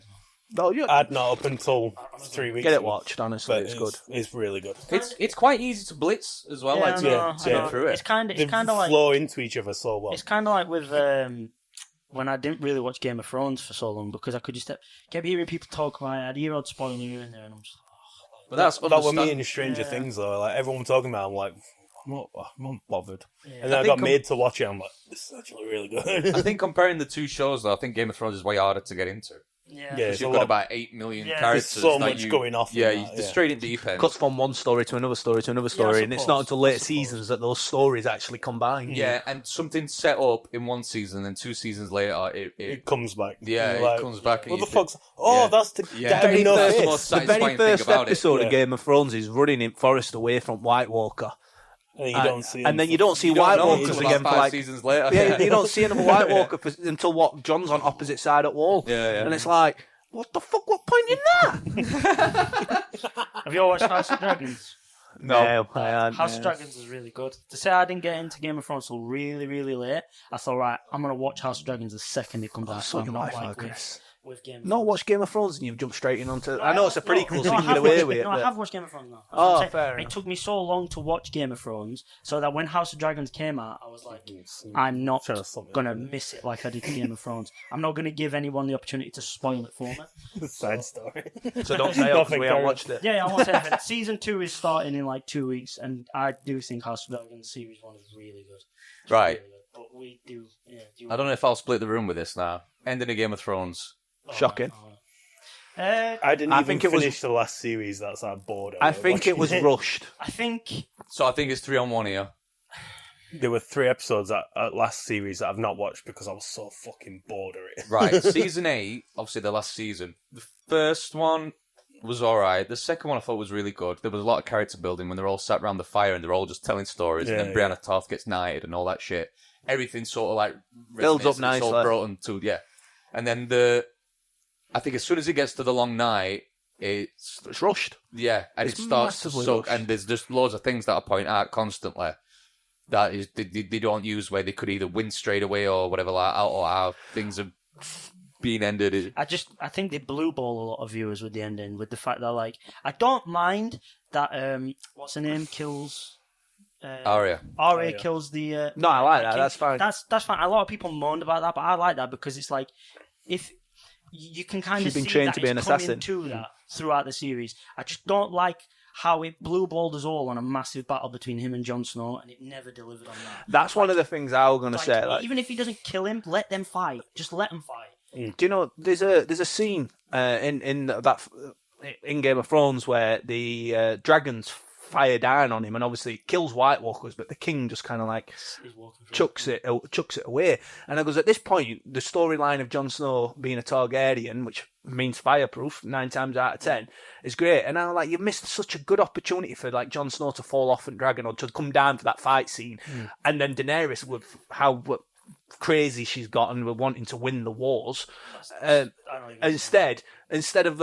No, you I'd not up until 3 weeks get it ago, watched. Honestly, but it's good. It's really good. It's quite easy to blitz as well, like I to know, yeah, I yeah. know. get through it. It's kind They of like flow into each other so well. it's kind of like with when I didn't really watch Game of Thrones for so long because I could just kept hearing people talk about it. I'd hear old spoiler here and there, and I'm just But that's that were me understand- in Stranger Yeah. Things though. Like everyone was talking about, it, I'm like, I'm not bothered. Yeah. And then I think got made to watch it. I'm like, this is actually really good. I think comparing the two shows, though, I think Game of Thrones is way harder to get into. yeah. Yeah, it's You've a got lot- about 8 million Yeah. characters. There's so that much you- going off in Yeah, that, the yeah. straight in deep end. Cuts from one story to another story to another story, and it's not suppose. until later I suppose. seasons that those stories actually combine. Yeah, and something's set up in one season, and 2 seasons later, it It comes back. yeah, You're it like, comes back. and What you the think- fuck's? Oh, yeah. that's the Yeah. guy Very with no first face. most The satisfying very thing first about it. episode Yeah. of Game of Thrones is running in Forest away from White Walker. And you don't see him and then for- you don't see You don't White know Walkers until again about for 5 like seasons later. yeah, you don't see another White Walker until what John's on opposite side at wall. Yeah, yeah. And it's like, what the fuck? What point in that? Have you all watched House of Dragons? No, I hadn't. House of Dragons is really good. To say I didn't get into Game of Thrones till really, really late, I thought, right, I'm going to watch House of Dragons the second it comes out. sort I'm your not life out, like Chris. with Game of Not Thrones. watch Game of Thrones and you've jumped straight in onto. No, I know it's a prequel, no, so you I can get have away watched- with it. No, I but- have watched Game of Thrones now. That's Oh, what I'm saying. fair It enough. took me so long to watch Game of Thrones, so that when House of Dragons came out, I was like, I'm not Trying to stop it. going to miss it like I did Game of Thrones. I'm not going to give anyone the opportunity to spoil it for me. Side story. So don't say it because Nothing we haven't current. watched it. Yeah, I want to say anything. Season 2 is starting in like 2 weeks, and I do think House of Dragons Series 1 is really good. It's Right. really good. But we do, yeah. I don't know if I'll split the room with this now. Ending of Game of Thrones. Shocking. I didn't I even think it was- finish the last series. That's how bored I was think it was watching rushed. I think So I think it's 3 on 1 here. There were 3 episodes at last series that I've not watched because I was so fucking bored of it. Right, season 8, obviously the last season. The first one was alright. The second one I thought was really good. There was a lot of character building when they're all sat around the fire and they're all just telling stories. Yeah, and then Brianna Tarth gets knighted and all that shit. Everything sort of like Builds up resonates and it's all nicely. brought into, yeah. And then I think as soon as it gets to the long night, it's It's rushed. yeah, and It's it starts to massively suck. rushed. And there's just loads of things that I point out constantly. That is, they don't use where they could either win straight away or whatever, like out or how things have been ended. I think they blue ball a lot of viewers with the ending, with the fact that like I don't mind that what's her name kills Arya. Arya kills the No, I like that. king. That's fine. That's fine. A lot of people moaned about that, but I like that because it's like if you can kind of She's been see trained that to be it's an coming assassin. to that throughout the series. I just don't like how it blue balled us all on a massive battle between him and Jon Snow, and it never delivered on that. That's one of the things I was going to Like, say. Like, even if he doesn't kill him, let them fight. Just let them fight. do you know there's a scene in Game of Thrones where the dragons fire down on him and obviously it kills White Walkers, but the king just kind of like He's walking through. chucks it away. And I goes, at this point, the storyline of Jon Snow being a Targaryen, which means fireproof 9 times out of 10, is great. And I'm like, you missed such a good opportunity for like Jon Snow to fall off and dragon or to come down for that fight scene, and then Daenerys with how crazy she's gotten with wanting to win the wars. I don't even Instead of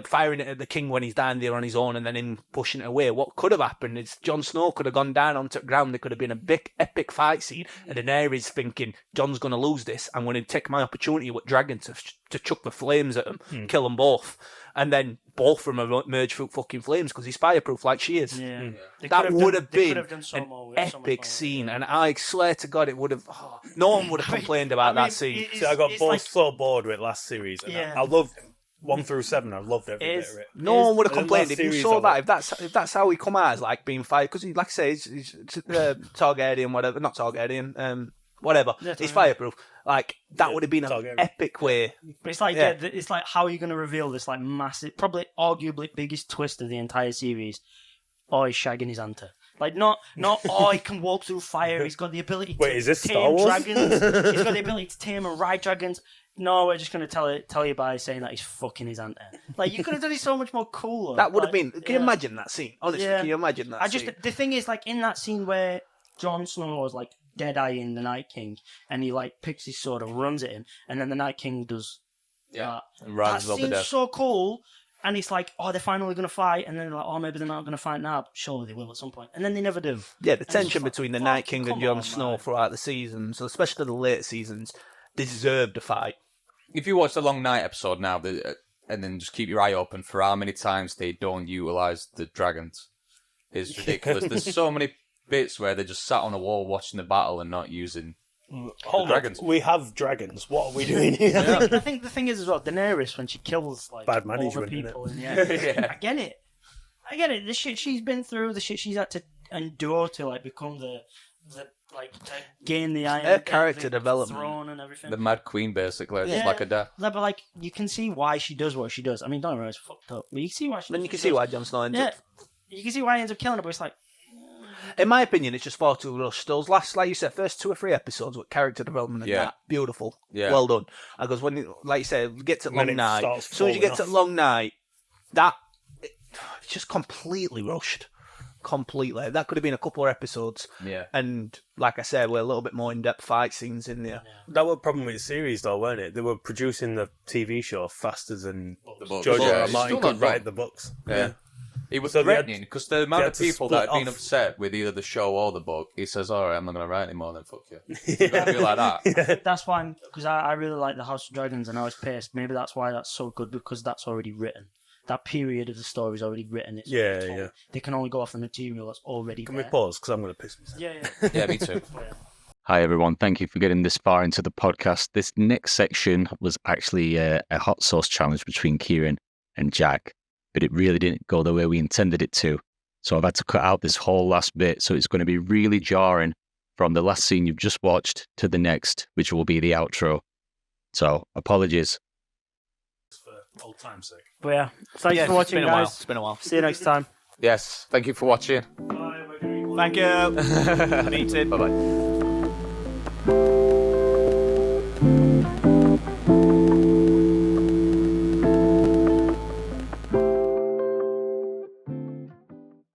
firing it at the king when he's down there on his own and then him pushing it away. What could have happened is Jon Snow could have gone down onto the ground. There could have been a big epic fight scene, and Daenerys thinking, Jon's going to lose this. I'm going to take my opportunity with dragon to chuck the flames at him, kill them both. And then both of them emerge through fucking flames because he's fireproof like she is. Yeah. That would have been an epic scene, and I swear to God, it would have. No one would have complained about that scene. See, I got so bored with last series. And I loved 1 through 7. I loved every bit of it. No one would have complained if you saw that. If that's how he come out as like being fired, because he, like I say, he's Targaryen, whatever, not Targaryen, whatever. Yeah, he's fireproof. Like that would have been an epic way. But it's like it's like how are you going to reveal this like massive, probably arguably biggest twist of the entire series? Oh, he's shagging his hunter. Like not oh, he can walk through fire. He's got the ability to is this Star tame Wars? dragons. He's got the ability to tame and ride dragons. No, we're just going to tell you by saying that he's fucking his hunter. Like you could have done it so much more cooler. That would have been. Can you imagine that scene? Honestly, can you imagine that? The thing is, like in that scene where Jon Snow was like dead-eyeing the Night King, and he like picks his sword and runs at him, and then the Night King does that. And rises That up the seems death. so cool, and it's like, oh, they're finally going to fight, and then they're like, oh, maybe they're not going to fight now, but surely they will at some point, and then they never do. Yeah, the tension between the Night King and come Jon on, Snow man. throughout the seasons, so especially the later seasons, deserved a fight. If you watch the Long Night episode now, and then just keep your eye open for how many times they don't utilise the dragons, it's ridiculous. There's so many bits where they just sat on a wall watching the battle and not using dragons. We have dragons. What are we doing here? I think the thing is as well, Daenerys, when she kills like Bad all the management, people in the end, I get it. The shit she's been through, the shit she's had to endure to like become the like to gain the iron, Her character development, throne and everything. The Mad Queen, basically, just like a death. No, but like you can see why she does what she does. I mean, don't know, it's fucked up, but you can see why she. Then you can see why Jon Snow ends up. You can see why he ends up killing her, but it's like. In my opinion, it's just far too rushed. Those last, like you said, first 2 or 3 episodes with character development and that, beautiful. Yeah. Well done. Because when, like you said, get to Long Night, as soon as you get to Long Night, it's just completely rushed. Completely. That could have been a couple of episodes. Yeah. And, like I said, with a little bit more in-depth fight scenes in there. That was a problem with the series, though, weren't it? They were producing the TV show faster than books. George Yeah, R. R. it's Martin still could not write done. the books. Yeah. He was So threatening, because the amount of to people that split had been off. upset with either the show or the book, he says, all right, I'm not going to write anymore, then fuck you. It's going to be like that. That's why, because I really like the House of Dragons and I was pissed. Maybe that's why that's so good, because that's already written. That period of the story is already written. It's already told. They can only go off the material that's already Can there. we pause? Because I'm going to piss myself. Yeah. Yeah, me too. Hi everyone, thank you for getting this far into the podcast. This next section was actually a hot sauce challenge between Kieran and Jack, but it really didn't go the way we intended it to. So I've had to cut out this whole last bit, so it's going to be really jarring from the last scene you've just watched to the next, which will be the outro. So apologies. For old time's sake. But yeah, thanks for watching, been a guys. while. It's been a while. See you next time. Yes, thank you for watching. Thank you. Meeting. Bye-bye.